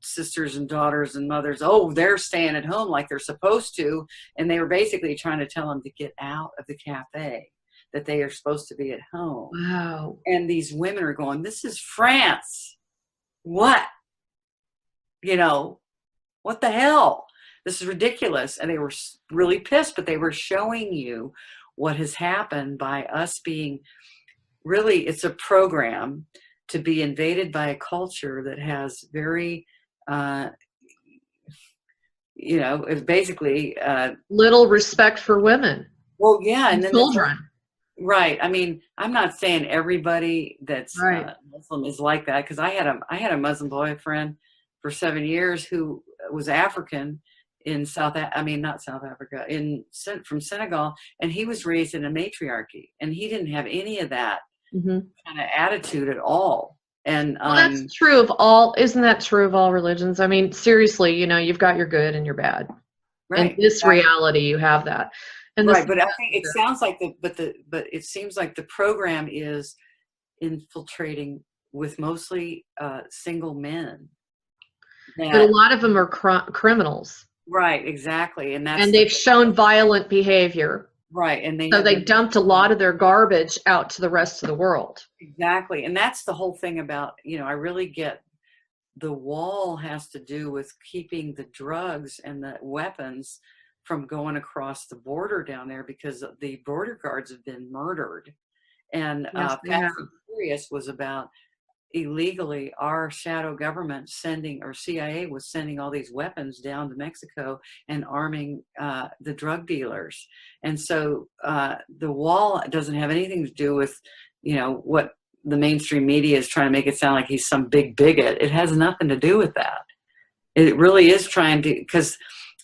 sisters and daughters and mothers? Oh, they're staying at home like they're supposed to. And they were basically trying to tell them to get out of the cafe, that they are supposed to be at home. Wow. And these women are going, this is France. What? What the hell? This is ridiculous. And they were really pissed, but they were showing you what has happened by us being, really, it's a program to be invaded by a culture that has very, basically little respect for women. Well, yeah. And then children. Right. I mean, I'm not saying everybody that's Muslim is like that, because I had a Muslim boyfriend for 7 years who was African in from Senegal, and he was raised in a matriarchy, and he didn't have any of that kind of attitude at all. And that's true of all. Isn't that true of all religions? I mean, seriously, you've got your good and your bad. Right. In this reality, you have that. And right, but I think it sounds like but it seems like the program is infiltrating with mostly single men. But a lot of them are criminals. Right, exactly, and they've shown violent behavior. Right, and they dumped a lot of their garbage out to the rest of the world. Exactly, and that's the whole thing about, I really get the wall has to do with keeping the drugs and the weapons from going across the border down there, because the border guards have been murdered. And Fast and Furious was about, illegally our shadow government sending, or CIA was sending all these weapons down to Mexico and arming the drug dealers. And so the wall doesn't have anything to do with, you know, what the mainstream media is trying to make it sound like he's some big bigot. It has nothing to do with that. It really is trying to, because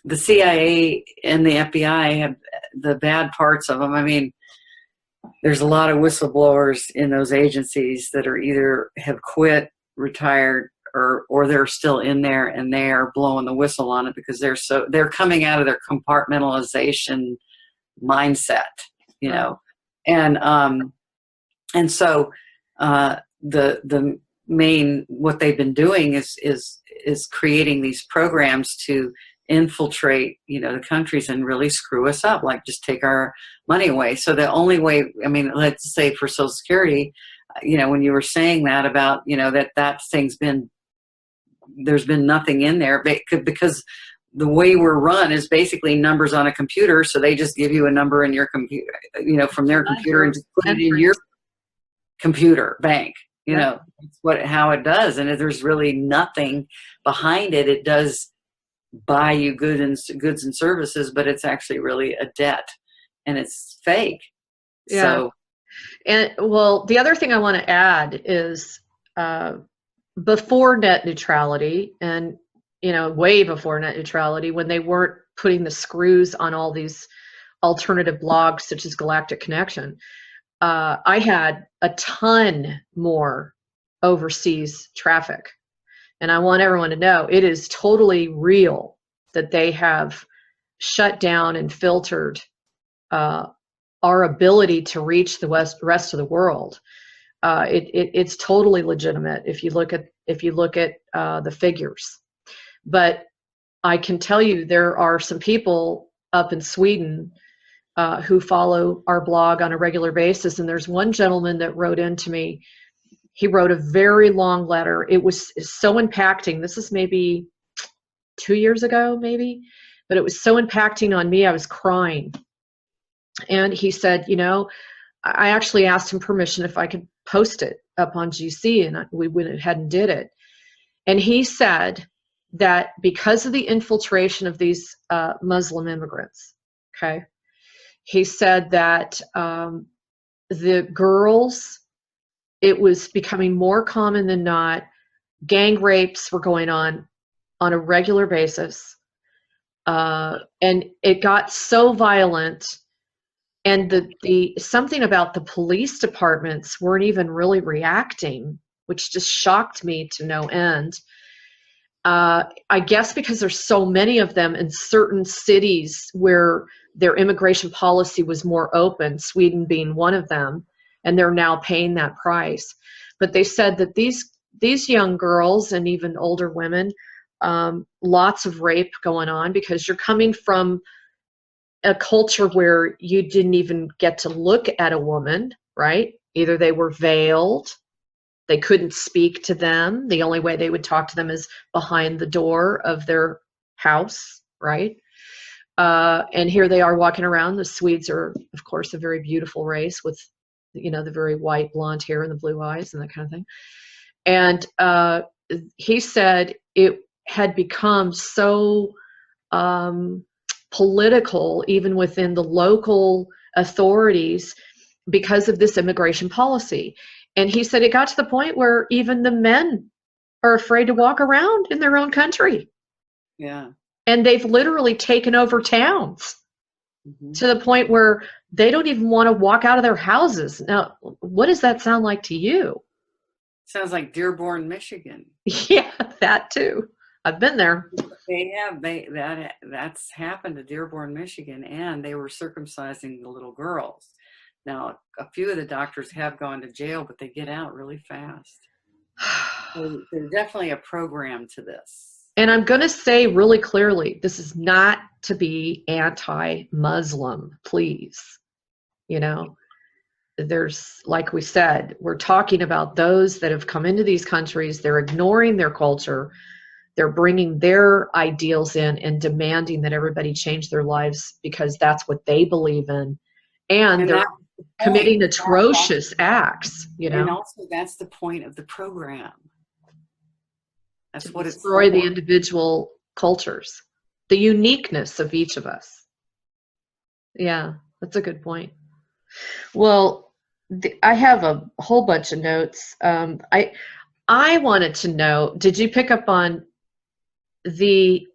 the CIA and the FBI have the bad parts of them. I mean, there's a lot of whistleblowers in those agencies that are either have quit, retired, or they're still in there, and they are blowing the whistle on it because they're coming out of their compartmentalization mindset, you know, and so the main, what they've been doing is creating these programs to infiltrate, you know, the countries and really screw us up, like just take our money away. So the only way, I mean, let's say for Social Security, you know, when you were saying that about, you know, that thing's been, there's been nothing in there because the way we're run is basically numbers on a computer. So they just give you a number in your computer, you know, from their computer, and just put it in your computer bank. You know, it's how it does. And if there's really nothing behind it, it does buy you goods and services, but it's actually really a debt, and it's fake. Yeah. So, and well, the other thing I want to add is before net neutrality, and, you know, way before net neutrality, when they weren't putting the screws on all these alternative blogs such as Galactic Connection, I had a ton more overseas traffic. And I want everyone to know it is totally real that they have shut down and filtered our ability to reach the rest of the world. It's totally legitimate if you look at the figures. But I can tell you there are some people up in Sweden who follow our blog on a regular basis, and there's one gentleman that wrote into me. He wrote a very long letter. It was so impacting. This is maybe 2 years ago, maybe, but it was so impacting on me. I was crying. And he said, you know, I actually asked him permission if I could post it up on GC, and we went ahead and did it. And he said that because of the infiltration of these Muslim immigrants, okay, he said that the girls, it was becoming more common than not. Gang rapes were going on a regular basis. And it got so violent, and the something about the police departments weren't even really reacting, which just shocked me to no end. I guess because there's so many of them in certain cities where their immigration policy was more open, Sweden being one of them, and they're now paying that price. But they said that these young girls and even older women, lots of rape going on because you're coming from a culture where you didn't even get to look at a woman, right? Either they were veiled, they couldn't speak to them. The only way they would talk to them is behind the door of their house, right? And here they are walking around. The Swedes are, of course, a very beautiful race with, you know, the very white blonde hair and the blue eyes and that kind of thing. And he said it had become so political, even within the local authorities, because of this immigration policy. And he said it got to the point where even the men are afraid to walk around in their own country. Yeah. And they've literally taken over towns to the point where they don't even want to walk out of their houses. Now, what does that sound like to you? Sounds like Dearborn, Michigan. Yeah, that too. I've been there. That's happened to Dearborn, Michigan, and they were circumcising the little girls. Now, a few of the doctors have gone to jail, but they get out really fast. So there's definitely a program to this. And I'm going to say really clearly, this is not to be anti-Muslim, please. You know, there's, like we said, we're talking about those that have come into these countries. They're ignoring their culture. They're bringing their ideals in and demanding that everybody change their lives because that's what they believe in. And they're committing atrocious acts. you And know, also that's the point of the program. That's to what it's destroy the for. individual cultures, the uniqueness of each of us. Yeah, that's a good point. Well, I have a whole bunch of notes. I wanted to know, did you pick up on the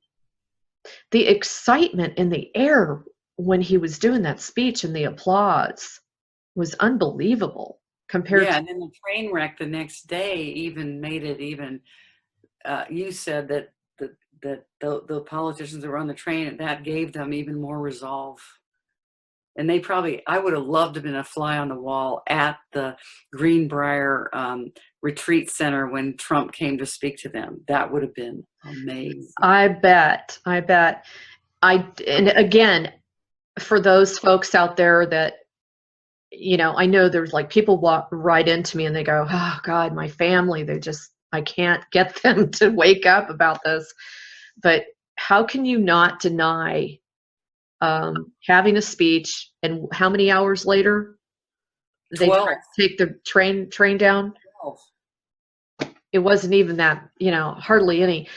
excitement in the air when he was doing that speech, and the applause was unbelievable compared Yeah, to. and then the train wreck the next day even made it even. You said that the politicians that were on the train, that gave them even more resolve. And they probably, I would have loved to have been a fly on the wall at the Greenbrier Retreat Center when Trump came to speak to them. That would have been amazing. I bet. And again, for those folks out there that, you know, I know there's like people walk right into me and they go, oh God, my family, I can't get them to wake up about this. But how can you not deny having a speech, and how many hours later they 12. tried to take the train down? 12. It wasn't even that, you know, hardly any.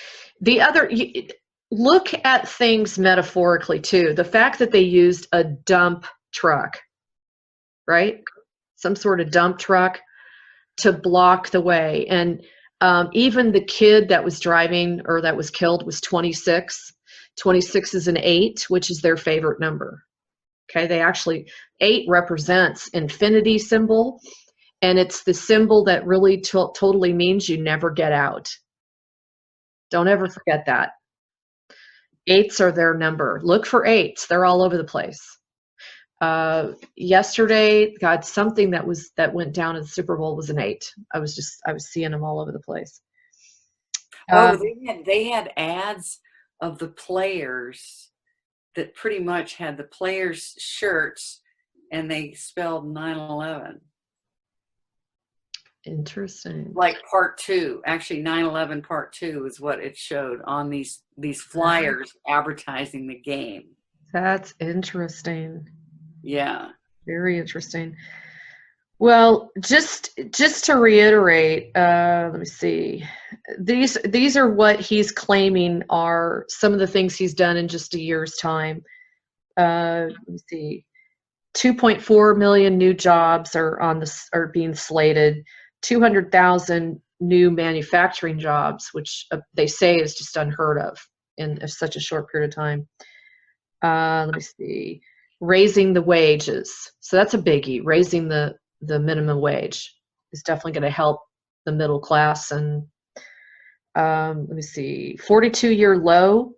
The other, look at things metaphorically too. The fact that they used a dump truck, right? Some sort of dump truck to block the way. And even the kid that was driving or that was killed was 26. 26 is an 8, which is their favorite number. Okay, they actually, 8 represents infinity symbol, and it's the symbol that really totally means you never get out. Don't ever forget that. 8s are their number. Look for 8s. They're all over the place. Yesterday, God, something that went down in the Super Bowl was an 8. I was seeing them all over the place. They had ads of the players that pretty much had the players' shirts, and they spelled 9/11. Interesting. Like part 2, actually 9/11 part 2 is what it showed on these flyers advertising the game. That's interesting. Yeah. Very interesting. Well, just to reiterate, let me see. These are what he's claiming are some of the things he's done in just a year's time. Let me see. 2.4 million new jobs are being slated. 200,000 new manufacturing jobs, which they say is just unheard of in such a short period of time. Let me see. Raising the wages. So that's a biggie. Raising the minimum wage is definitely going to help the middle class. And let me see. 42-year low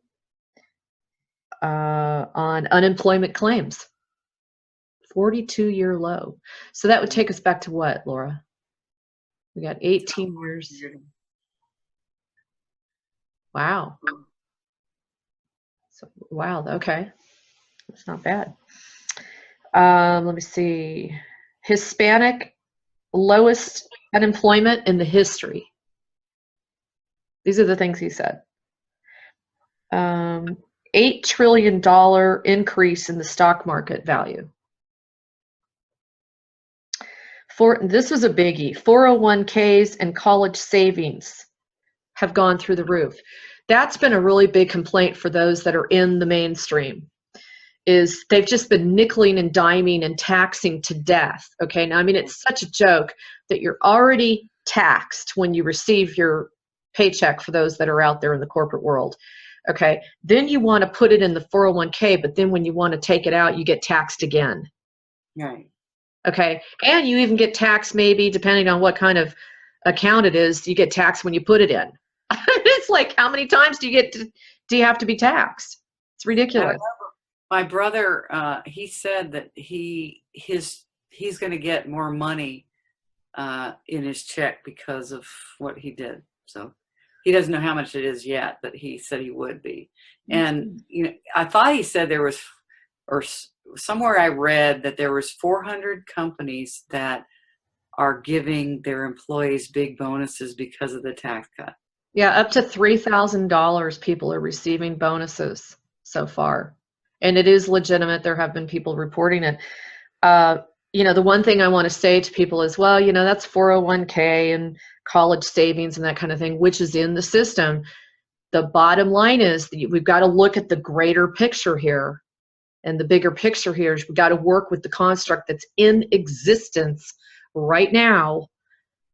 on unemployment claims. 42-year low. So that would take us back to what, Laura? We got 18 years. Wow. So, wow. Okay. That's not bad. Let me see. Hispanic, lowest unemployment in the history. These are the things he said. $8 trillion increase in the stock market value. This was a biggie. 401ks and college savings have gone through the roof. That's been a really big complaint for those that are in the mainstream, is they've just been nickeling and diming and taxing to death. Okay, now I mean, it's such a joke that you're already taxed when you receive your paycheck, for those that are out there in the corporate world. Okay, then you want to put it in the 401k, but then when you want to take it out, you get taxed again. Right. Okay, and you even get taxed, maybe depending on what kind of account it is, you get taxed when you put it in. It's like, how many times do you have to be taxed? It's ridiculous. My brother, he said that he's going to get more money in his check because of what he did. So he doesn't know how much it is yet, but he said he would be. And you know, I thought he said there was, or somewhere I read that there was 400 companies that are giving their employees big bonuses because of the tax cut. Yeah, up to $3,000 people are receiving bonuses so far. And it is legitimate. There have been people reporting it. the one thing I want to say to people is, well, that's 401k and college savings and that kind of thing, which is in the system. The bottom line is that we've got to look at the greater picture here. And the bigger picture here is we've got to work with the construct that's in existence right now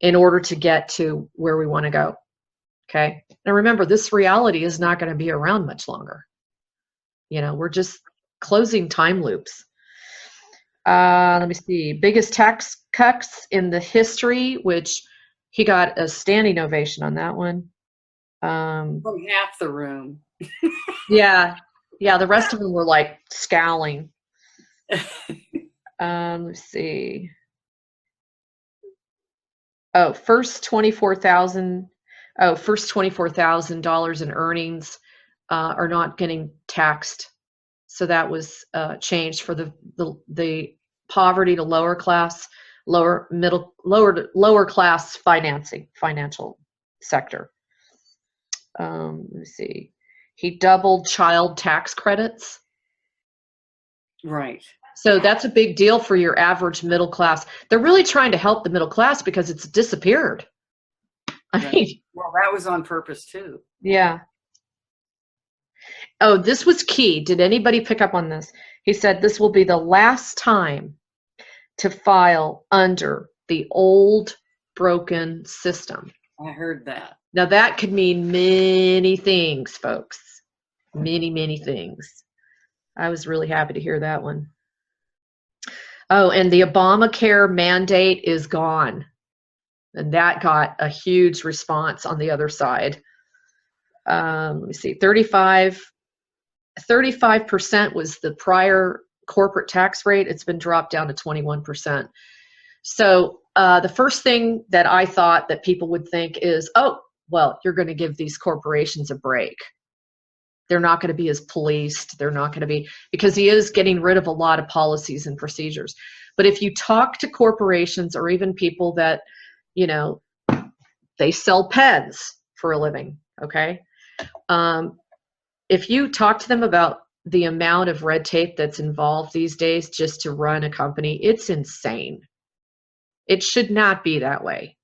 in order to get to where we want to go. Okay. Now remember, this reality is not going to be around much longer. We're just closing time loops. Let me see. Biggest tax cuts in the history, which he got a standing ovation on that one. From half the room. Yeah. The rest of them were like scowling. Let's see. Oh, first $24,000 in earnings are not getting taxed. So that was changed for the poverty to lower class, lower class financial sector. Let me see. He doubled child tax credits. Right. So that's a big deal for your average middle class. They're really trying to help the middle class because it's disappeared. I mean, well, that was on purpose too. Yeah. Oh, this was key. Did anybody pick up on this? He said this will be the last time to file under the old broken system. I heard that. Now that could mean many things, folks. Many, many things. I was really happy to hear that one. Oh, and the Obamacare mandate is gone. And that got a huge response on the other side. Let me see, 35% was the prior corporate tax rate. It's been dropped down to 21%. So the first thing that I thought that people would think is, oh, well, you're going to give these corporations a break. They're not going to be as policed. They're not going to be, because he is getting rid of a lot of policies and procedures. But if you talk to corporations or even people that, they sell pens for a living, okay? If you talk to them about the amount of red tape that's involved these days just to run a company, it's insane. It should not be that way.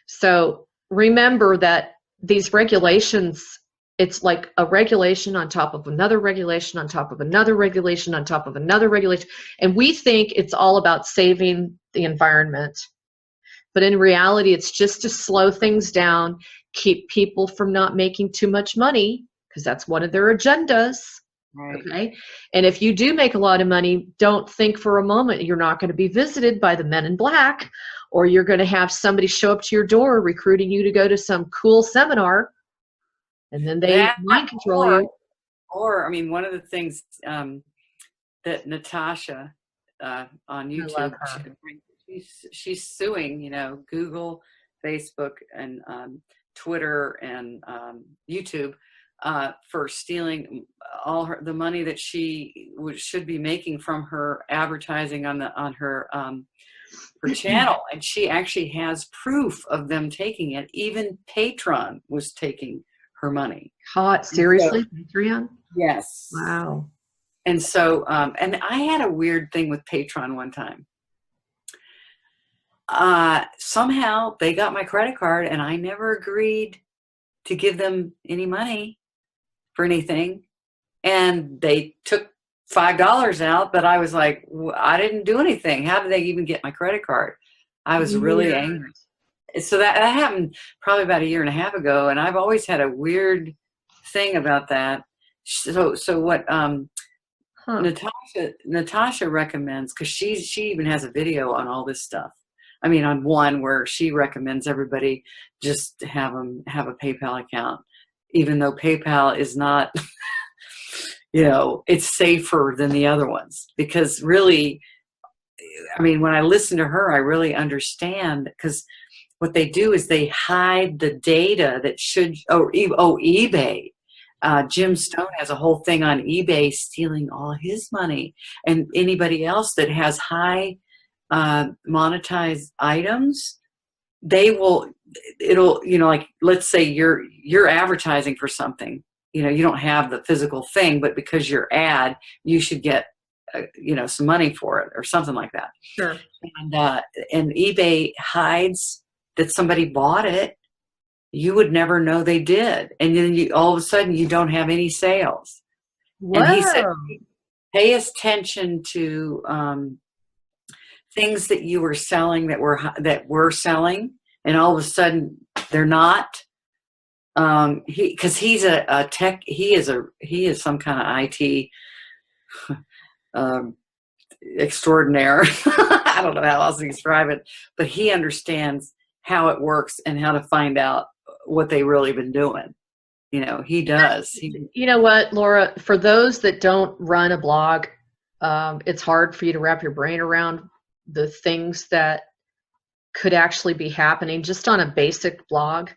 So remember that these regulations, it's like a regulation on top of another regulation on top of another regulation on top of another regulation. And we think it's all about saving the environment. But in reality, it's just to slow things down, keep people from not making too much money, because that's one of their agendas. Right. Okay. And if you do make a lot of money, don't think for a moment you're not going to be visited by the men in black, or you're going to have somebody show up to your door recruiting you to go to some cool seminar, and then they mind control you. Or, I mean, one of the things that Natasha on YouTube, she's suing, Google, Facebook, and Twitter, and YouTube for stealing all the money that she should be making from her advertising on her channel. And she actually has proof of them taking it. Even Patreon was taking her money. Hot, seriously? Patreon? Yes. Wow. And so, and I had a weird thing with Patreon one time. Somehow they got my credit card and I never agreed to give them any money for anything. And they took $5 out, but I was like, I didn't do anything. How did they even get my credit card? I was really angry. So that happened probably about 1.5 years ago. And I've always had a weird thing about that. So what, Natasha recommends, because she even has a video on all this stuff. I mean, on one where she recommends everybody just have a PayPal account, even though PayPal is not, it's safer than the other ones. Because really, I mean, when I listen to her, I really understand, because what they do is they hide the data that should, eBay. Jim Stone has a whole thing on eBay stealing all his money, and anybody else that has high monetized items, it'll, like, let's say you're advertising for something, you don't have the physical thing, but because your ad, you should get some money for it or something like that. Sure. And eBay hides that somebody bought it. You would never know they did. And then all of a sudden you don't have any sales. Whoa. And he said, pay attention to things that you were selling that were selling, and all of a sudden they're not. Because he's a tech, he is some kind of IT extraordinaire. I don't know how else to describe it, but he understands how it works and how to find out what they really been doing. He does. You know what, Laura, for those that don't run a blog, it's hard for you to wrap your brain around the things that could actually be happening just on a basic blog,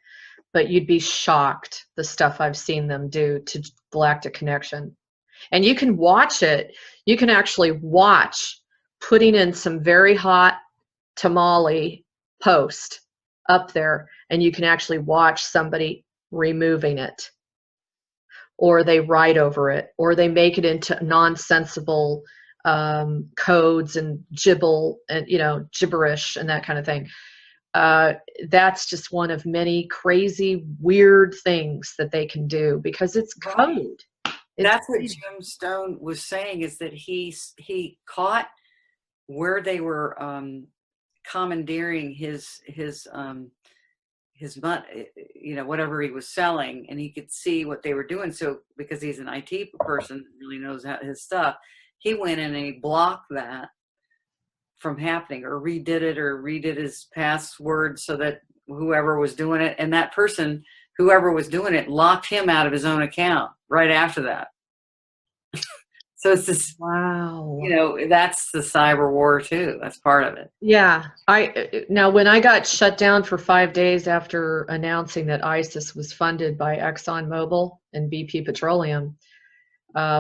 but you'd be shocked the stuff I've seen them do to Galactic Connection. And you can watch it. You can actually watch putting in some very hot tamale post up there, and you can actually watch somebody removing it, or they write over it, or they make it into nonsensible codes and gibble and gibberish and that kind of thing. That's just one of many crazy, weird things that they can do because it's code. That's what Jim Stone was saying, is that he caught where they were commandeering his whatever he was selling, and he could see what they were doing. So because he's an IT person, really knows his stuff, he went in and he blocked that from happening, or redid his password so that whoever was doing it, and that person, whoever was doing it, locked him out of his own account right after that. So it's this, wow. That's the cyber war too. That's part of it. Yeah. Now, when I got shut down for 5 days after announcing that ISIS was funded by ExxonMobil and BP Petroleum,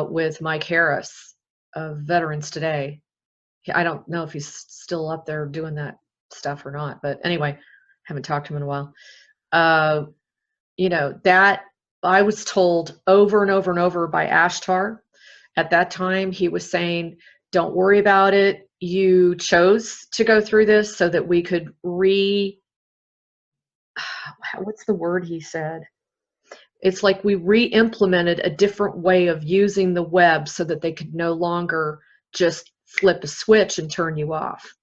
with Mike Harris of Veterans Today, I don't know if he's still up there doing that stuff or not, but anyway, haven't talked to him in a while. That I was told over and over and over by Ashtar. At that time, he was saying, don't worry about it. You chose to go through this so that we could what's the word he said? It's like we re-implemented a different way of using the web so that they could no longer just flip a switch and turn you off.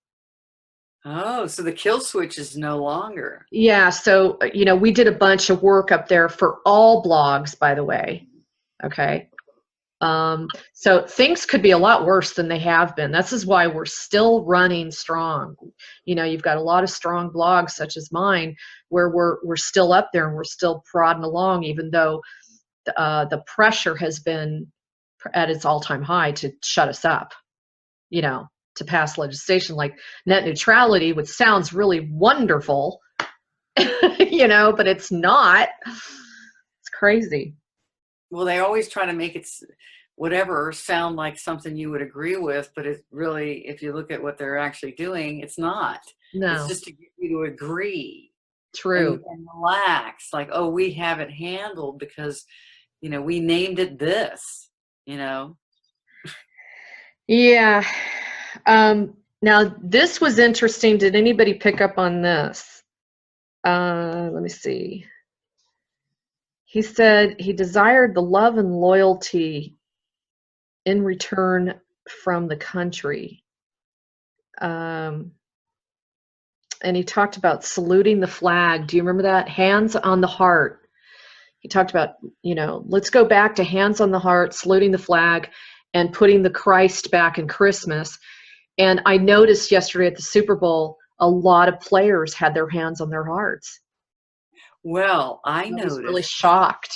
Oh, so the kill switch is no longer. Yeah, so, we did a bunch of work up there for all blogs, by the way. Okay. So things could be a lot worse than they have been. This is why we're still running strong. You've got a lot of strong blogs such as mine where we're still up there and we're still prodding along, even though the pressure has been at its all-time high to shut us up, to pass legislation like net neutrality, which sounds really wonderful, but it's not. It's crazy. Well, they always try to make it sound like something you would agree with, but it's really, if you look at what they're actually doing, it's not. No. It's just to get you to agree. True. And relax. Like, oh, we have it handled because, we named it this, Yeah. Now, this was interesting. Did anybody pick up on this? Let me see. He said he desired the love and loyalty in return from the country. And he talked about saluting the flag. Do you remember that? Hands on the heart. He talked about, let's go back to hands on the heart, saluting the flag, and putting the Christ back in Christmas. And I noticed yesterday at the Super Bowl, a lot of players had their hands on their hearts. Well, I was really shocked.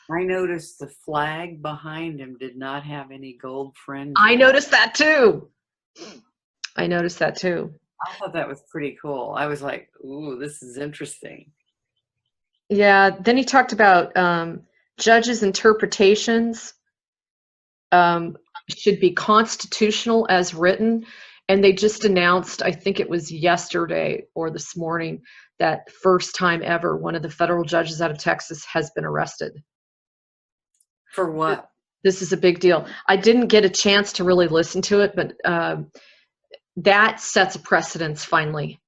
I noticed the flag behind him did not have any gold fringe. I noticed that too. I thought that was pretty cool. I was like, ooh, this is interesting. Yeah. Then he talked about judges' interpretations should be constitutional as written. And they just announced, I think it was yesterday or this morning, that first time ever, one of the federal judges out of Texas has been arrested. For what? This is a big deal. I didn't get a chance to really listen to it, but that sets a precedence finally.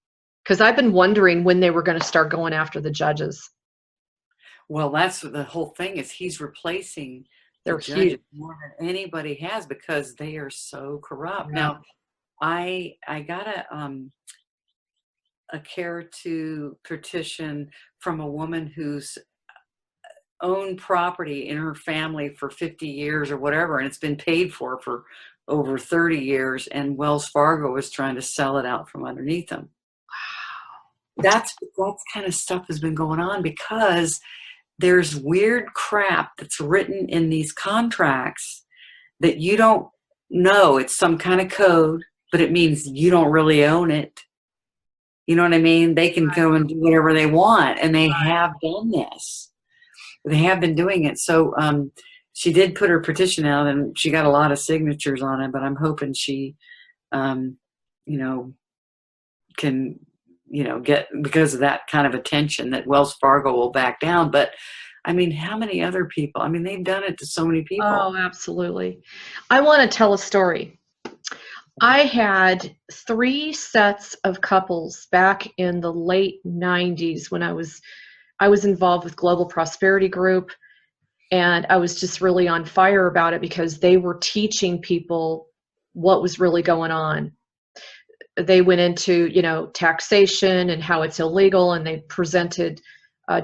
Because I've been wondering when they were going to start going after the judges. Well, that's the whole thing, is he's replacing They're the judges huge. more than anybody has, because they are so corrupt. Yeah. Now, I got a care to petition from a woman who's owned property in her family for 50 years or whatever, and it's been paid for over 30 years, and Wells Fargo is trying to sell it out from underneath them. Wow. That's kind of stuff has been going on, because there's weird crap that's written in these contracts that you don't know. It's some kind of code, but it means you don't really own it. You know what I mean? They can go and do whatever they want, and they have done this. They have been doing it. So she did put her petition out, and she got a lot of signatures on it, but I'm hoping she, can, get, because of that kind of attention, that Wells Fargo will back down. But I mean, how many other people? I mean, they've done it to so many people. Oh, absolutely. I want to tell a story. I had 3 sets of couples back in the late 90s when I was involved with Global Prosperity Group, and I was just really on fire about it because they were teaching people what was really going on. They went into, taxation and how it's illegal, and they presented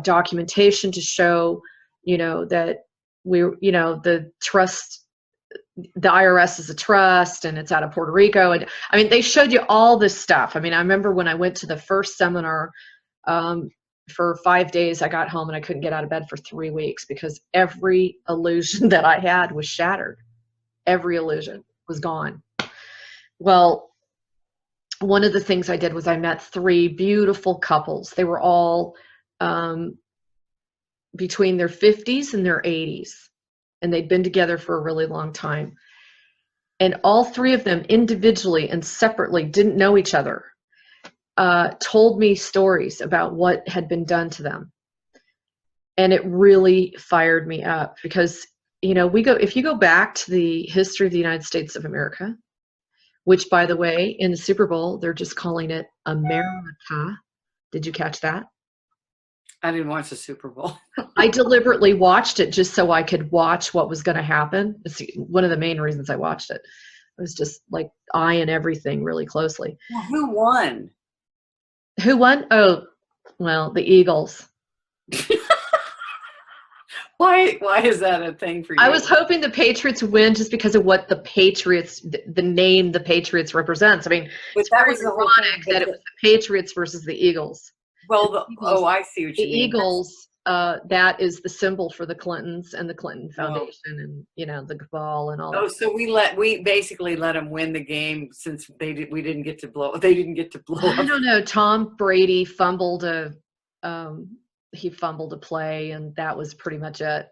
documentation to show, that the trust, the IRS is a trust and it's out of Puerto Rico. And I mean, they showed you all this stuff. I mean, I remember when I went to the first seminar, for 5 days, I got home and I couldn't get out of bed for 3 weeks because every illusion that I had was shattered. Every illusion was gone. Well, one of the things I did was I met 3 beautiful couples. They were all between their 50s and their 80s, and they'd been together for a really long time. And all 3 of them individually and separately didn't know each other. Told me stories about what had been done to them. And it really fired me up because, if you go back to the history of the United States of America, which, by the way, in the Super Bowl, they're just calling it America. Did you catch that? I didn't watch the Super Bowl. I deliberately watched it just so I could watch what was going to happen. It's one of the main reasons I watched it. I was just like eyeing everything really closely. Well, who won? Who won? Oh, well, the Eagles. Why is that a thing for you? I was hoping the Patriots would win just because of what the name the Patriots represents. I mean, but it's very ironic that it was the Patriots versus the Eagles. Well, I see what you mean. The Eagles, that is the symbol for the Clintons and the Clinton Foundation and, the cabal and all that. Oh, so we basically let them win the game since they didn't get to blow. They didn't get to blow. I don't know. Tom Brady fumbled a play, and that was pretty much it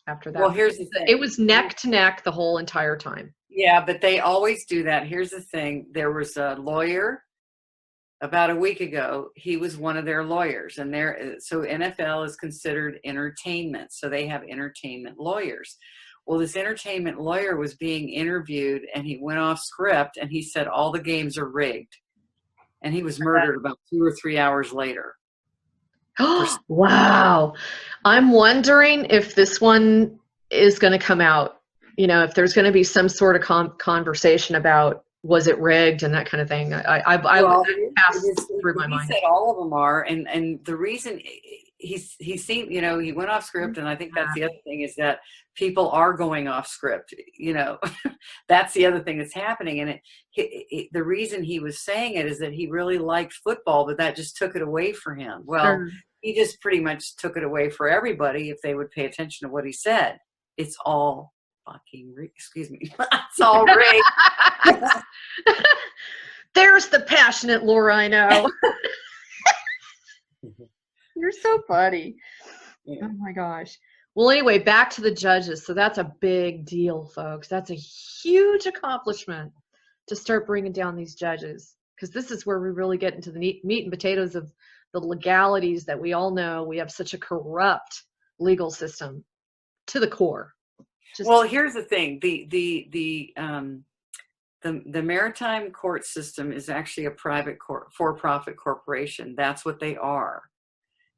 after that. Well, here's the thing. It was neck to neck the whole entire time. Yeah, but they always do that. Here's the thing. There was a lawyer about a week ago. He was one of their lawyers, and so NFL is considered entertainment. So they have entertainment lawyers. Well, this entertainment lawyer was being interviewed, and he went off script, and he said all the games are rigged. And he was murdered about 2 or 3 hours later. Wow. I'm wondering if this one is going to come out, if there's going to be some sort of conversation about was it rigged and that kind of thing. I passed through my mind. He said all of them are, and the reason he seemed, he went off script, and I think that's the other thing is that people are going off script. That's the other thing that's happening, and the reason he was saying it is that he really liked football, but that just took it away for him. Well, he just pretty much took it away for everybody if they would pay attention to what he said. It's all fucking excuse me. It's all rigged. There's the passionate Laura I know. You're so funny. Yeah. Oh my gosh. Well, anyway, back to the judges. So that's a big deal, folks. That's a huge accomplishment to start bringing down these judges, because this is where we really get into the meat and potatoes of the legalities that we all know. We have such a corrupt legal system to the core. Just, well, here's the thing: the maritime court system is actually a private for-profit corporation. That's what they are.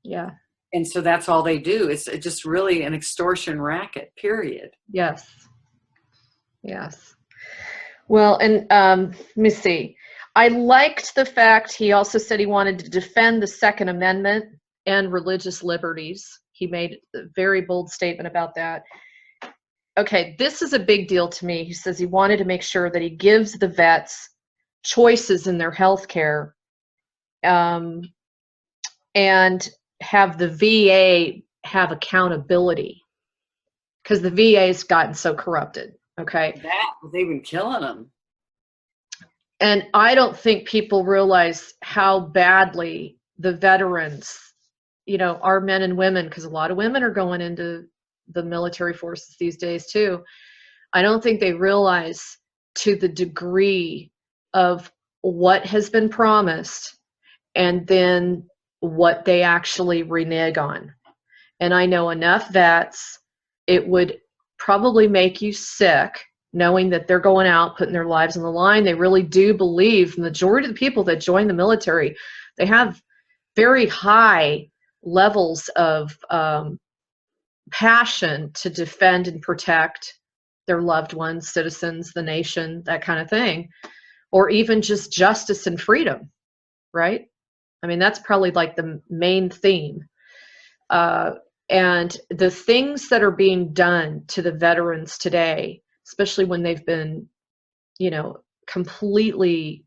yeah. And so that's all they do. It's just really an extortion racket, period. Yes. Yes. Well, and let me see. I liked the fact he also said he wanted to defend the Second Amendment and religious liberties. He made a very bold statement about that. Okay, this is a big deal to me. He says he wanted to make sure that he gives the vets choices in their health care, and have the VA have accountability, because the VA has gotten so corrupted. Okay. They've been killing them. And I don't think people realize how badly the veterans, our men and women, because a lot of women are going into the military forces these days too. I don't think they realize to the degree of what has been promised and then what they actually renege on. And I know enough vets, it would probably make you sick knowing that they're going out, putting their lives on the line. They really do believe, the majority of the people that join the military, they have very high levels of passion to defend and protect their loved ones, citizens, the nation, that kind of thing, or even just justice and freedom, right? I mean, that's probably like the main theme. And the things that are being done to the veterans today, especially when they've been, completely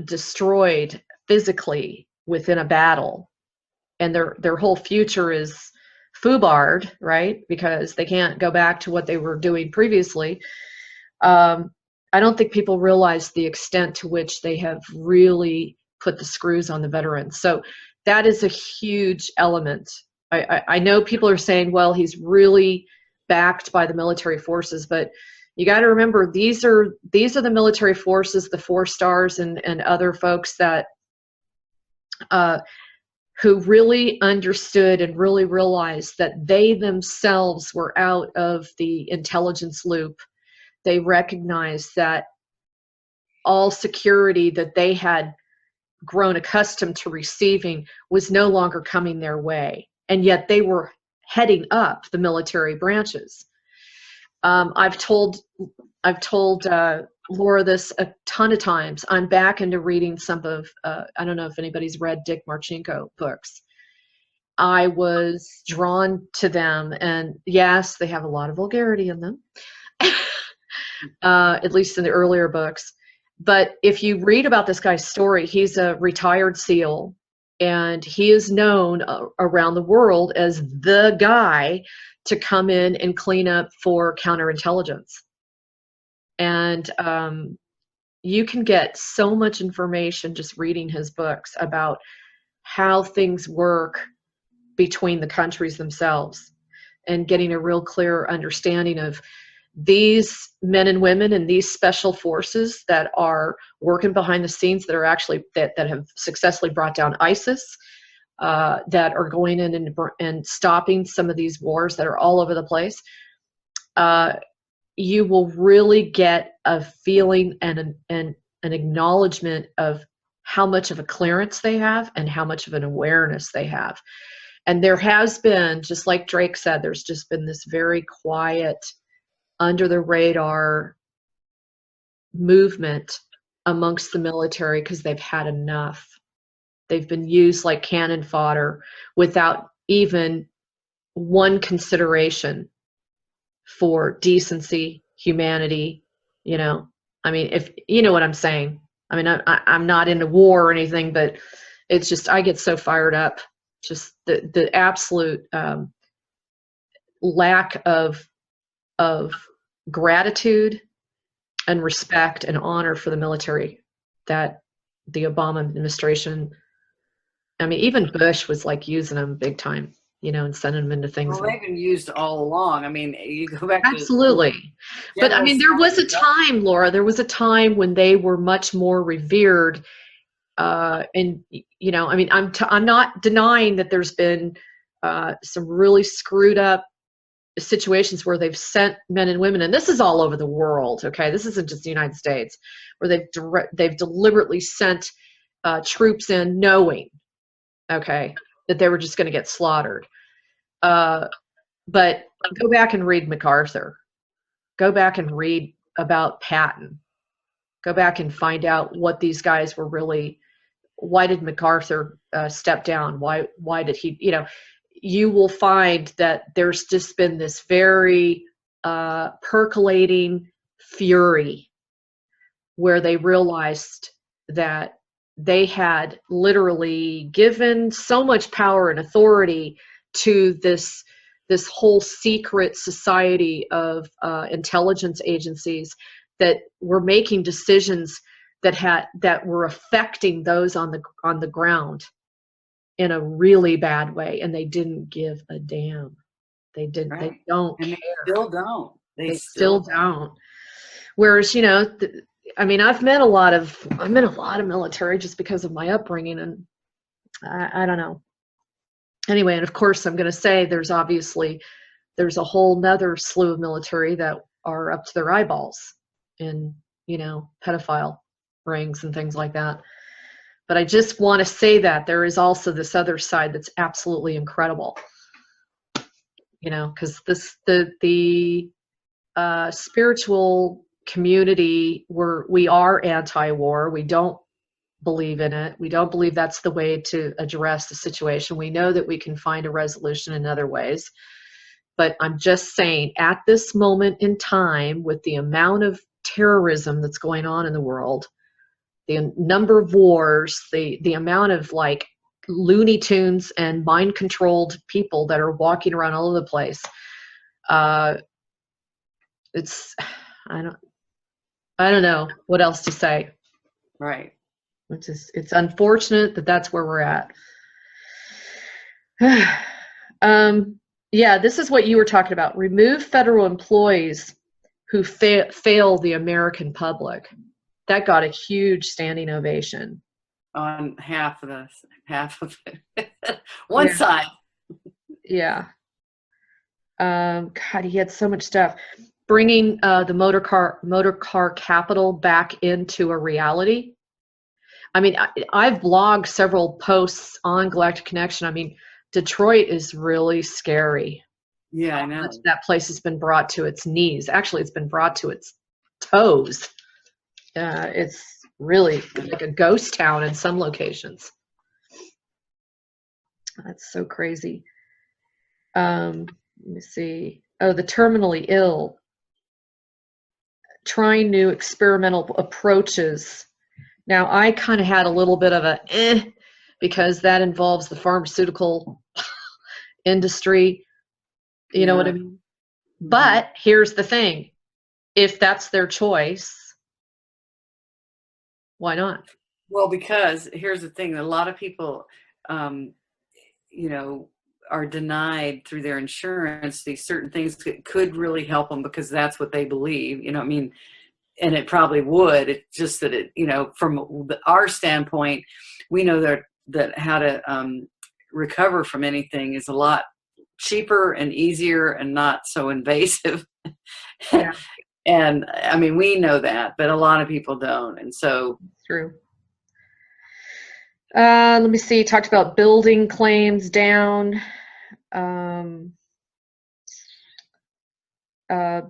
destroyed physically within a battle, and their whole future is foobarred, right? Because they can't go back to what they were doing previously. I don't think people realize the extent to which they have really put the screws on the veterans. So that is a huge element. I know people are saying, well, he's really backed by the military forces, but you got to remember, these are the military forces, the 4 stars and other folks that who really understood and really realized that they themselves were out of the intelligence loop. They recognized that all security that they had grown accustomed to receiving was no longer coming their way. And yet they were heading up the military branches. I've told Laura this a ton of times. I'm back into reading some of, I don't know if anybody's read Dick Marcinko books. I was drawn to them, and yes, they have a lot of vulgarity in them, at least in the earlier books. But if you read about this guy's story, he's a retired SEAL, and he is known around the world as the guy to come in and clean up for counterintelligence. And you can get so much information just reading his books about how things work between the countries themselves, and getting a real clear understanding of these men and women and these special forces that are working behind the scenes, that are actually that have successfully brought down ISIS, that are going in and stopping some of these wars that are all over the place. You will really get a feeling and an acknowledgement of how much of a clearance they have and how much of an awareness they have. And there has been, just like Drake said, there's just been this very quiet, under the radar movement amongst the military, because they've had enough. They've been used like cannon fodder without even one consideration for decency, humanity. I mean, if you know what I'm saying. I mean, I'm not into war or anything, but it's just, I get so fired up. Just the absolute lack of gratitude and respect and honor for the military that the Obama administration, I mean, even Bush was like using them big time, and sending them into things. Well, they've been used all along. I mean, you go back absolutely. But I mean, there was a time, Laura, when they were much more revered. And I mean, I'm not denying that there's been some really screwed up situations where they've sent men and women, and this is all over the world, okay? This isn't just the United States, where they've deliberately sent troops in knowing, okay, that they were just going to get slaughtered. But go back and read MacArthur. Go back and read about Patton. Go back and find out what these guys were really. Why did MacArthur step down? Why did he? You will find that there's just been this very percolating fury where they realized that they had literally given so much power and authority to this whole secret society of intelligence agencies that were making decisions that were affecting those on the ground in a really bad way, and they didn't give a damn. They didn't. Right. They don't and care. They still don't. They still don't. Whereas, I'm in a lot of military just because of my upbringing, and I don't know. Anyway, and of course, I'm going to say there's a whole nother slew of military that are up to their eyeballs in pedophile rings and things like that. But I just want to say that there is also this other side that's absolutely incredible. Because the spiritual community, we are anti-war. We don't believe in it. We don't believe that's the way to address the situation. We know that we can find a resolution in other ways. But I'm just saying, at this moment in time, with the amount of terrorism that's going on in the world, the number of wars, the amount of Looney Tunes and mind-controlled people that are walking around all over the place, I don't know what else to say. Right. It's unfortunate that that's where we're at. Yeah, this is what you were talking about. Remove federal employees who fail the American public. That got a huge standing ovation. On half of it. One side. Yeah. God, he had so much stuff. Bringing the motor car capital back into a reality. I mean, I've blogged several posts on Galactic Connection. I mean, Detroit is really scary. Yeah, I know. That place has been brought to its knees. Actually, it's been brought to its toes. It's really like a ghost town in some locations. That's so crazy. Let me see. Oh, the terminally ill. Trying new experimental approaches. Now, I kind of had a little bit of a because that involves the pharmaceutical industry. You know what I mean? But here's the thing. If that's their choice, why not? Well, because here's the thing. A lot of people, are denied through their insurance these certain things that could really help them because that's what they believe. And it probably would. It's just that from our standpoint, we know that how to recover from anything is a lot cheaper and easier and not so invasive. Yeah. And I mean, we know that, but a lot of people don't. And so true. Let me see. Talked about building claims down.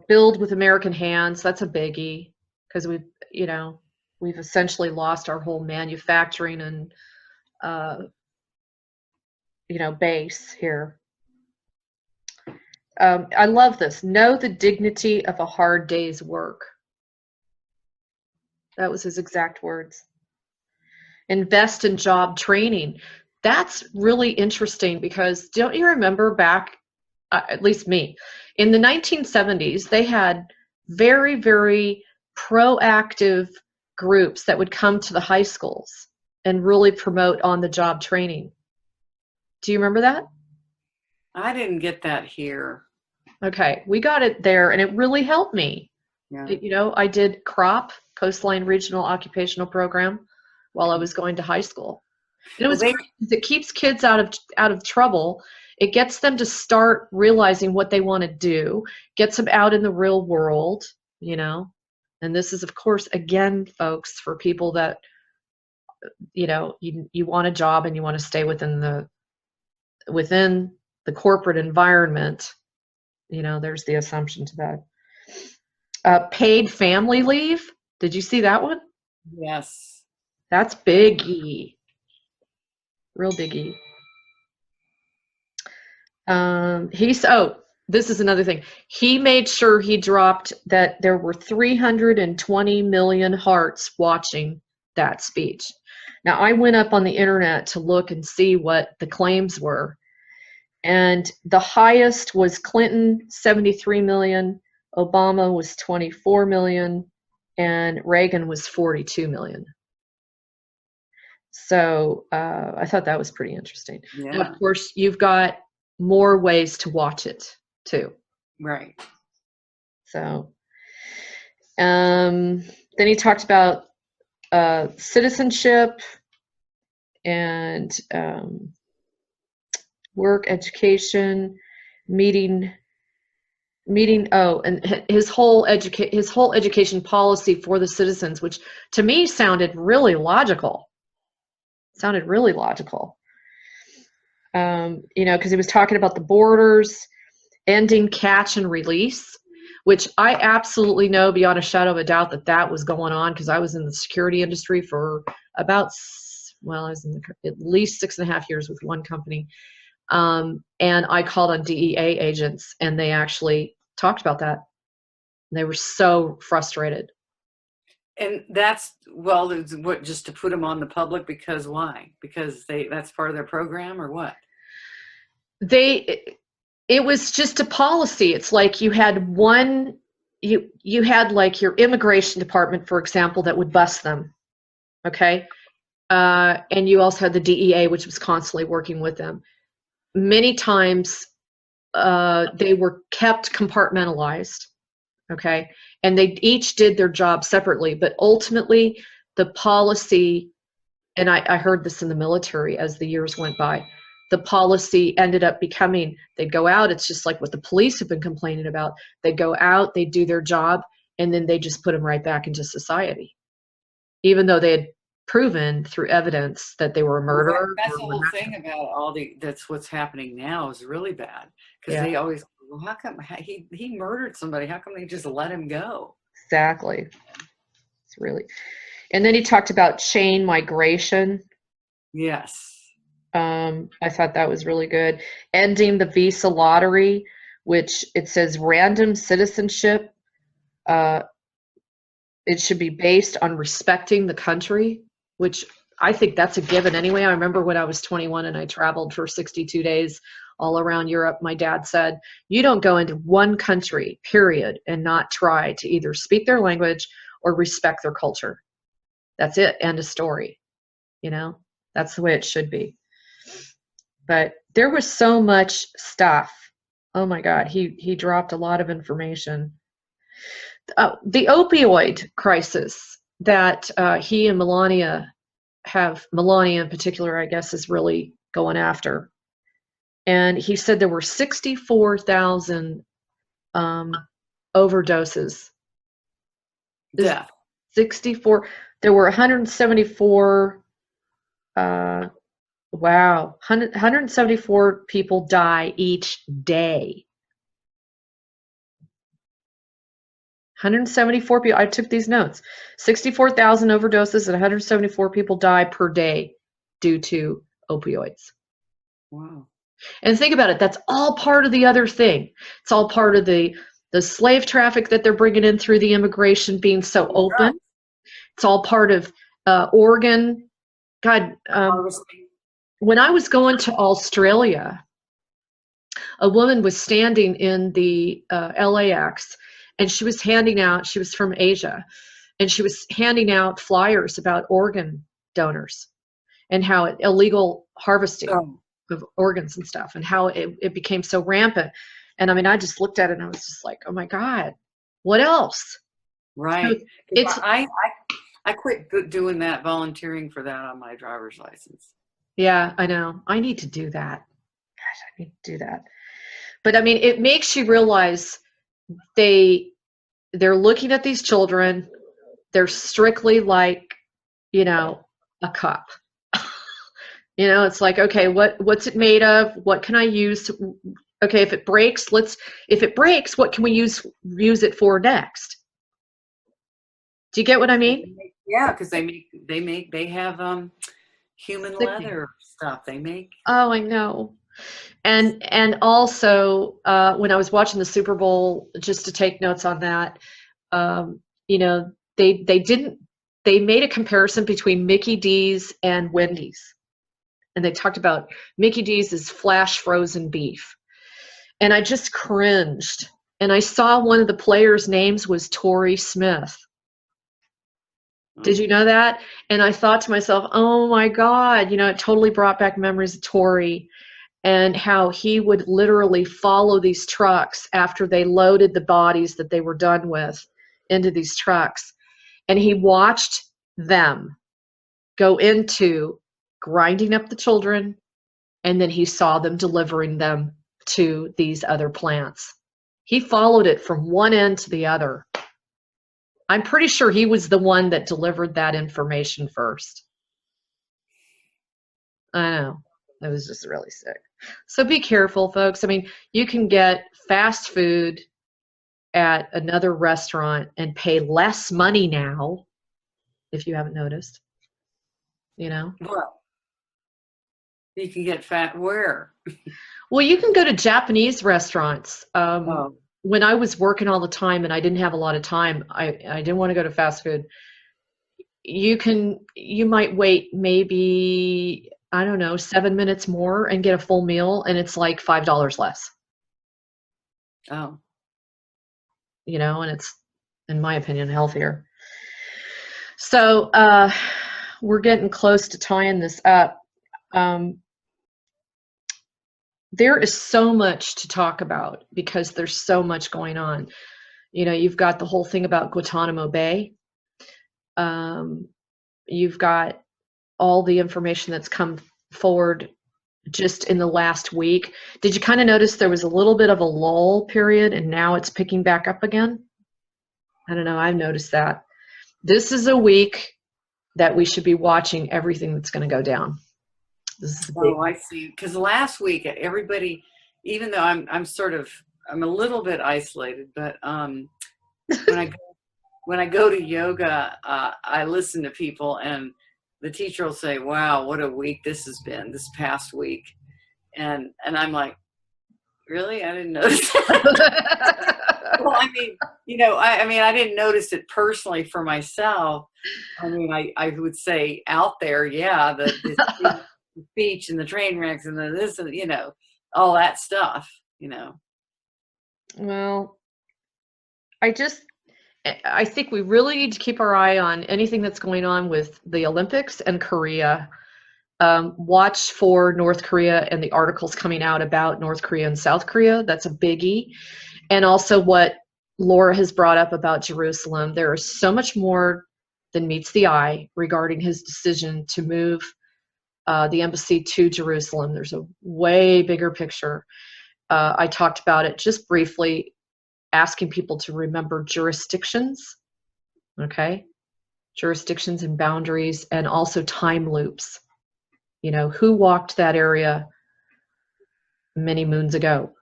Build with American hands. That's a biggie because we've essentially lost our whole manufacturing and base here. I love this. Know the dignity of a hard day's work. That was his exact words. Invest in job training. That's really interesting because don't you remember back, at least me, in the 1970s, they had very, very proactive groups that would come to the high schools and really promote on-the-job training. Do you remember that? I didn't get that here. Okay, we got it there, and it really helped me. Yeah. I did CROP, Coastline Regional Occupational Program, while I was going to high school. And it was great because it keeps kids out of trouble, It gets them to start realizing what they want to do, gets them out in the real world, you know. And this is, of course, again, folks, for people that, you know, you want a job and you want to stay within the corporate environment. You know, there's the assumption to that. Paid family leave. Did you see that one? Yes. That's biggie. Real biggie. This is another thing. He made sure he dropped that there were 320 million hearts watching that speech. Now, I went up on the internet to look and see what the claims were. And the highest was Clinton, 73 million. Obama was 24 million. And Reagan was 42 million. So I thought that was pretty interesting. Yeah. And of course, you've got more ways to watch it too. Right. So then he talked about citizenship and work, education, meeting. And his whole education policy for the citizens, which to me sounded really logical. You know, because he was talking about the borders, ending catch and release, which I absolutely know beyond a shadow of a doubt that was going on, because I was in the security industry for about, I was in at least 6.5 years with one company. And I called on DEA agents, and they actually talked about that. They were so frustrated. And that's, well, what, just to put them on the public, because why? Because that's part of their program, or what? It was just a policy. It's like you had you had like your immigration department, for example, that would bust them. Okay. And you also had the DEA, which was constantly working with them. Many times they were kept compartmentalized. Okay. And they each did their job separately, but ultimately the policy, and I heard this in the military as the years went by, the policy ended up becoming, they'd go out, it's just like what the police have been complaining about. They'd go out, they'd do their job, and then they just put them right back into society. Even though they had proven through evidence that they were a murderer. That's the whole thing about that's what's happening now is really bad. Because they always, well, how come he murdered somebody? How come they just let him go? Exactly. It's really, and then he talked about chain migration. Yes. I thought that was really good. Ending the visa lottery, which it says random citizenship. It should be based on respecting the country, which I think that's a given anyway. I remember when I was 21 and I traveled for 62 days all around Europe, my dad said, you don't go into one country, period, and not try to either speak their language or respect their culture. That's it. End of story. You know, that's the way it should be. But there was so much stuff. Oh my God, he dropped a lot of information. The opioid crisis that he and Melania in particular, I guess, is really going after. And he said there were 64,000 overdoses. Death. 64. There were 174. Wow, 174 people die each day. 174 people. I took these notes. 64,000 overdoses and 174 people die per day due to opioids. Wow. And think about it. That's all part of the other thing. It's all part of the slave traffic that they're bringing in through the immigration being so open. It's all part of organ. God, when I was going to Australia, a woman was standing in the LAX, and she was from Asia, and she was handing out flyers about organ donors and how illegal harvesting of organs and stuff, and how it became so rampant. And I mean, I just looked at it and I was just like, oh my God, what else? Right. So I quit doing that, volunteering for that on my driver's license. Yeah, I know. I need to do that. I need to do that. But I mean, it makes you realize they're looking at these children. They're strictly like, a cup. It's like, okay, what's it made of? What can I use? Okay, if it breaks, what can we use it for next? Do you get what I mean? Yeah, because they have human leather stuff they make. Oh, I know. And also, when I was watching the Super Bowl, just to take notes on that, they made a comparison between Mickey D's and Wendy's. And they talked about Mickey D's is flash frozen beef. And I just cringed. And I saw one of the players' names was Torrey Smith. Did you know that? And I thought to myself, oh my God, it totally brought back memories of Torrey and how he would literally follow these trucks after they loaded the bodies that they were done with into these trucks. And he watched them go into grinding up the children, and then he saw them delivering them to these other plants. He followed it from one end to the other. I'm pretty sure he was the one that delivered that information first. I know. It was just really sick. So be careful, folks. I mean, you can get fast food at another restaurant and pay less money now, if you haven't noticed. Well, you can get fat where? Well, you can go to Japanese restaurants. When I was working all the time and I didn't have a lot of time, I didn't want to go to fast food. You might wait maybe, I don't know, 7 minutes more and get a full meal, and it's like $5 less. Oh. And it's, in my opinion, healthier. So we're getting close to tying this up. There is so much to talk about because there's so much going on. You've got the whole thing about Guantanamo Bay. You've got all the information that's come forward just in the last week. Did you kind of notice there was a little bit of a lull period and now it's picking back up again? I don't know. I've noticed that. This is a week that we should be watching everything that's going to go down. Oh, I see. Because last week, everybody, even though I'm a little bit isolated, but when I go to yoga, I listen to people, and the teacher will say, "Wow, what a week this has been, this past week," and I'm like, "Really? I didn't notice that." Well, I mean, I didn't notice it personally for myself. I mean, I would say out there, yeah, the speech and the train wrecks and the this and all that stuff. Well, I think we really need to keep our eye on anything that's going on with the Olympics and Korea. Watch for North Korea and the articles coming out about North Korea and South Korea. That's a biggie. And also what Laura has brought up about Jerusalem. There is so much more than meets the eye regarding his decision to move the embassy to Jerusalem. There's a way bigger picture. I talked about it just briefly, asking people to remember jurisdictions, okay? Jurisdictions and boundaries, and also time loops. Who walked that area many moons ago?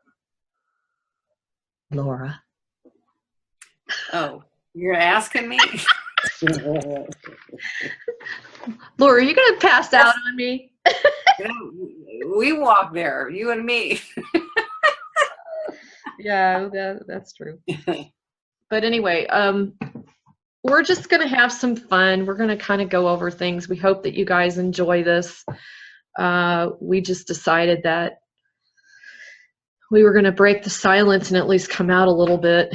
Laura. Oh, you're asking me? Laura, are you going to pass out on me? We walk there, you and me. Yeah, that's true. But anyway, we're just going to have some fun. We're going to kind of go over things. We hope that you guys enjoy this. We just decided that we were going to break the silence and at least come out a little bit.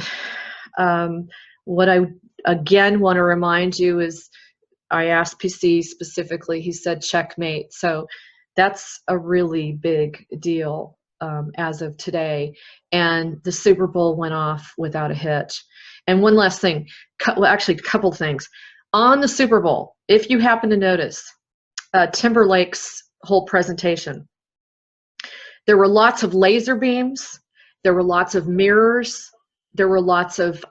What I again want to remind you is I asked PC specifically, he said checkmate. So that's a really big deal as of today. And the Super Bowl went off without a hitch. And one last thing, actually a couple things. On the Super Bowl, if you happen to notice Timberlake's whole presentation, There were lots of laser beams. There were lots of mirrors. There were lots of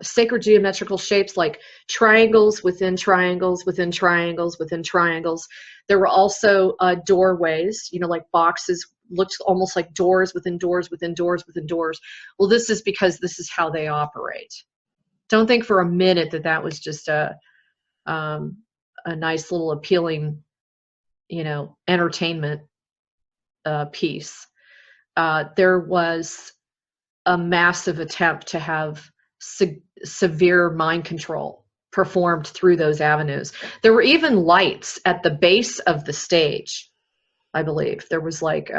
sacred geometrical shapes, like triangles within triangles within triangles within triangles. There were also doorways, like boxes, looked almost like doors within doors within doors within doors. Well, this is because this is how they operate. Don't think for a minute that that was just a nice little appealing, entertainment piece. There was a massive attempt to have severe mind control performed through those avenues. There were even lights at the base of the stage, I believe. There was like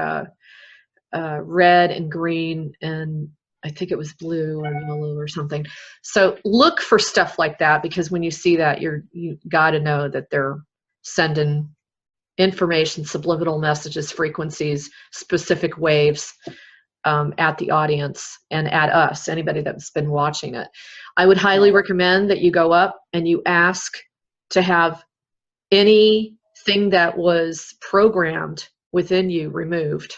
red and green, and I think it was blue or yellow or something. So look for stuff like that, because when you see that, you got to know that they're sending information, subliminal messages, frequencies, specific waves at the audience and at us, anybody that's been watching it. I would highly recommend that you go up and you ask to have anything that was programmed within you removed,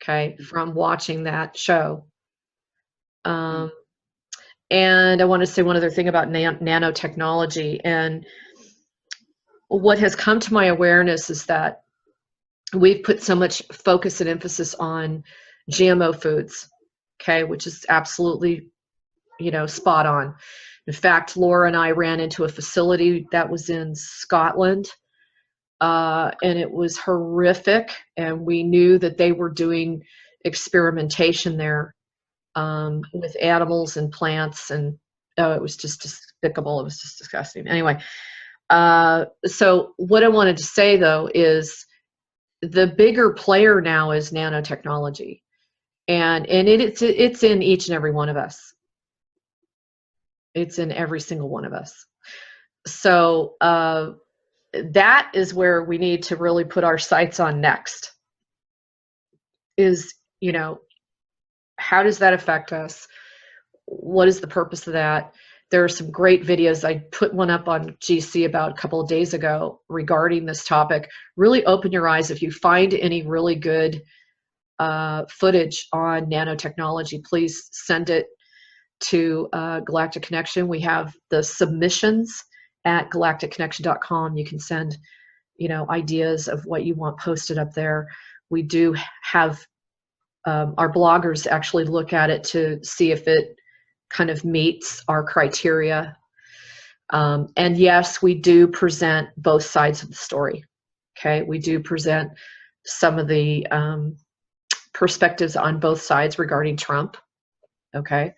okay, from watching that show. And I want to say one other thing about nanotechnology. And what has come to my awareness is that we've put so much focus and emphasis on GMO foods, okay, which is absolutely, spot on. In fact, Laura and I ran into a facility that was in Scotland, and it was horrific. And we knew that they were doing experimentation there with animals and plants, and it was just despicable. It was just disgusting. Anyway, so what I wanted to say though is the bigger player now is nanotechnology, and it's in each and every one of us. It's in every single one of us. So that is where we need to really put our sights on next. Is, how does that affect us? What is the purpose of that? There are some great videos. I put one up on GC about a couple of days ago regarding this topic. Really open your eyes. If you find any really good footage on nanotechnology, please send it to Galactic Connection. We have the submissions at galacticconnection.com. You can send, ideas of what you want posted up there. We do have our bloggers actually look at it to see if it kind of meets our criteria. And yes, we do present both sides of the story. Okay, we do present some of the perspectives on both sides regarding Trump. Okay.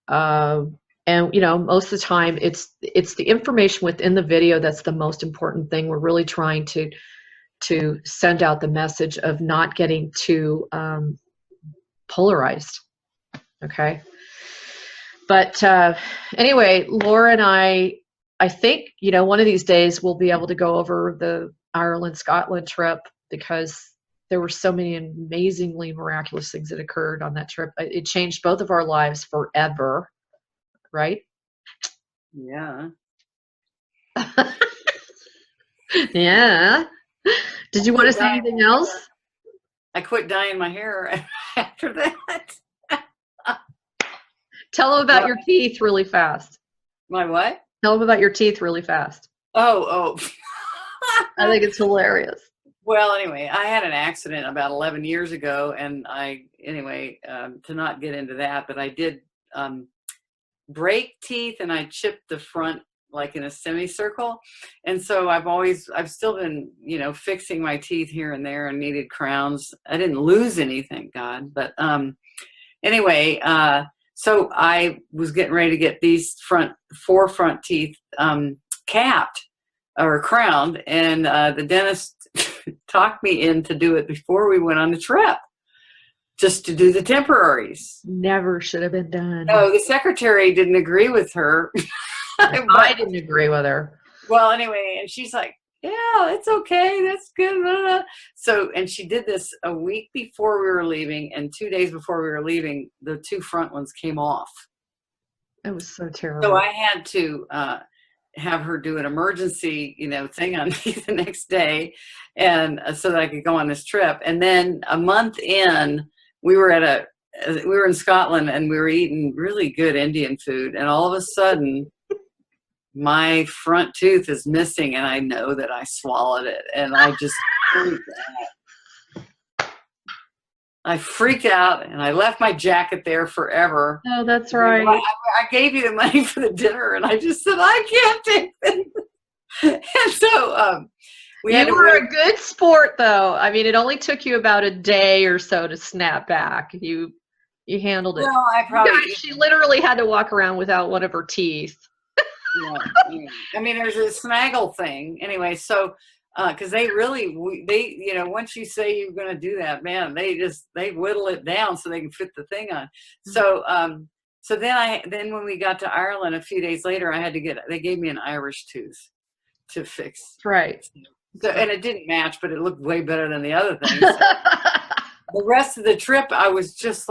And most of the time it's the information within the video that's the most important thing. We're really trying to send out the message of not getting too polarized. Okay. But anyway, Laura and I think, one of these days we'll be able to go over the Ireland-Scotland trip, because there were so many amazingly miraculous things that occurred on that trip. It changed both of our lives forever, right? Yeah. Yeah. Did you want to say anything else? I quit dyeing my hair after that. Tell them about your teeth really fast. My what? Tell them about your teeth really fast. Oh. I think it's hilarious. Well, anyway, I had an accident about 11 years ago, and to not get into that, but I did break teeth, and I chipped the front like in a semicircle. And so I've still been, fixing my teeth here and there and needed crowns. I didn't lose anything, God. But anyway, so I was getting ready to get these four front teeth capped or crowned, and the dentist talked me in to do it before we went on the trip, just to do the temporaries. Never should have been done. No, the secretary didn't agree with her. I didn't agree with her. Well, anyway, and she's like, yeah, it's okay. That's good. Blah, blah. So, and she did this a week before we were leaving, and 2 days before we were leaving, the two front ones came off. It was so terrible. So I had to, have her do an emergency, thing on me the next day, and so that I could go on this trip. And then a month in, we were in Scotland, and we were eating really good Indian food, and all of a sudden my front tooth is missing, and I know that I swallowed it, and I just freaked out. I freaked out, and I left my jacket there forever. Oh, that's right. I gave you the money for the dinner, and I just said, I can't take this. And so you were a good sport, though. I mean, it only took you about a day or so to snap back. You handled it. Well, she literally had to walk around without one of her teeth. Yeah. I mean, there's a snaggle thing. Anyway, so because they once you say you're going to do that, man, they whittle it down so they can fit the thing on. So then when we got to Ireland a few days later, they gave me an Irish tooth to fix. Right. So, and it didn't match, but it looked way better than the other things. So the rest of the trip, I was just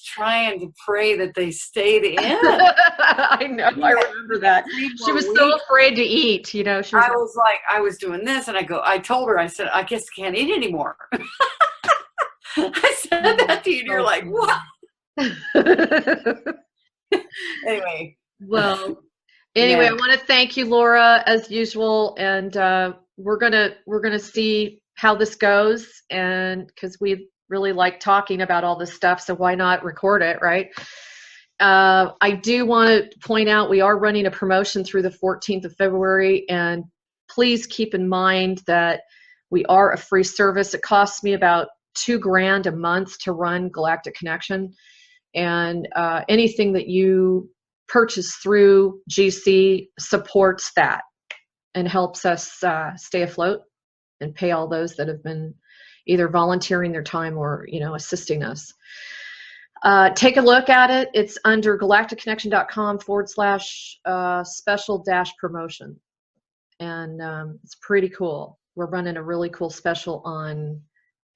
trying to pray that they stayed in. I know. I remember that. She was so afraid to eat, She was I was doing this, and I told her, I said, I guess I can't eat anymore. I said that to you, and you're like, what? Anyway. Well, anyway, I want to thank you, Laura, as usual, and we're gonna see how this goes, and because we really like talking about all this stuff, so why not record it, right? I do want to point out we are running a promotion through the 14th of February, and please keep in mind that we are a free service. It costs me about $2,000 a month to run Galactic Connection, and anything that you purchase through GC supports that and helps us stay afloat and pay all those that have been either volunteering their time or assisting us. Take a look at it. It's under galacticconnection.com/special-promotion, and it's pretty cool. We're running a really cool special on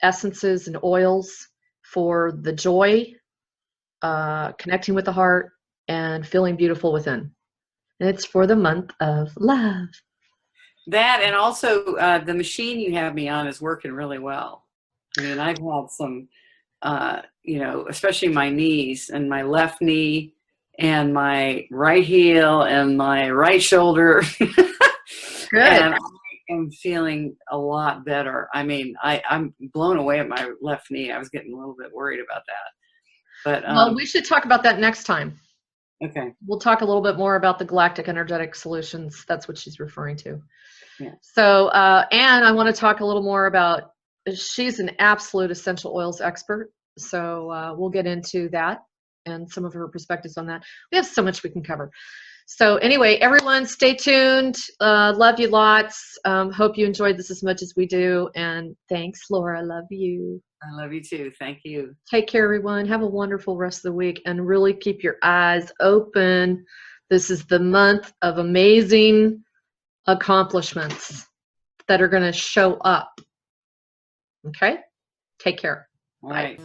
essences and oils for the joy, connecting with the heart, and feeling beautiful within. And it's for the month of love. That, and also the machine you have me on is working really well. I mean, I've had some, especially my knees, and my left knee and my right heel and my right shoulder. Good. And I am feeling a lot better. I mean, I'm blown away at my left knee. I was getting a little bit worried about that. But well, we should talk about that next time. Okay. We'll talk a little bit more about the Galactic Energetic Solutions. That's what she's referring to. Yeah. So, and I want to talk a little more about, she's an absolute essential oils expert. So we'll get into that and some of her perspectives on that. We have so much we can cover. So anyway, everyone stay tuned. Love you lots. Hope you enjoyed this as much as we do. And thanks, Laura. Love you. I love you too. Thank you. Take care, everyone. Have a wonderful rest of the week, and really keep your eyes open. This is the month of amazing accomplishments that are going to show up. Okay? Take care. All right.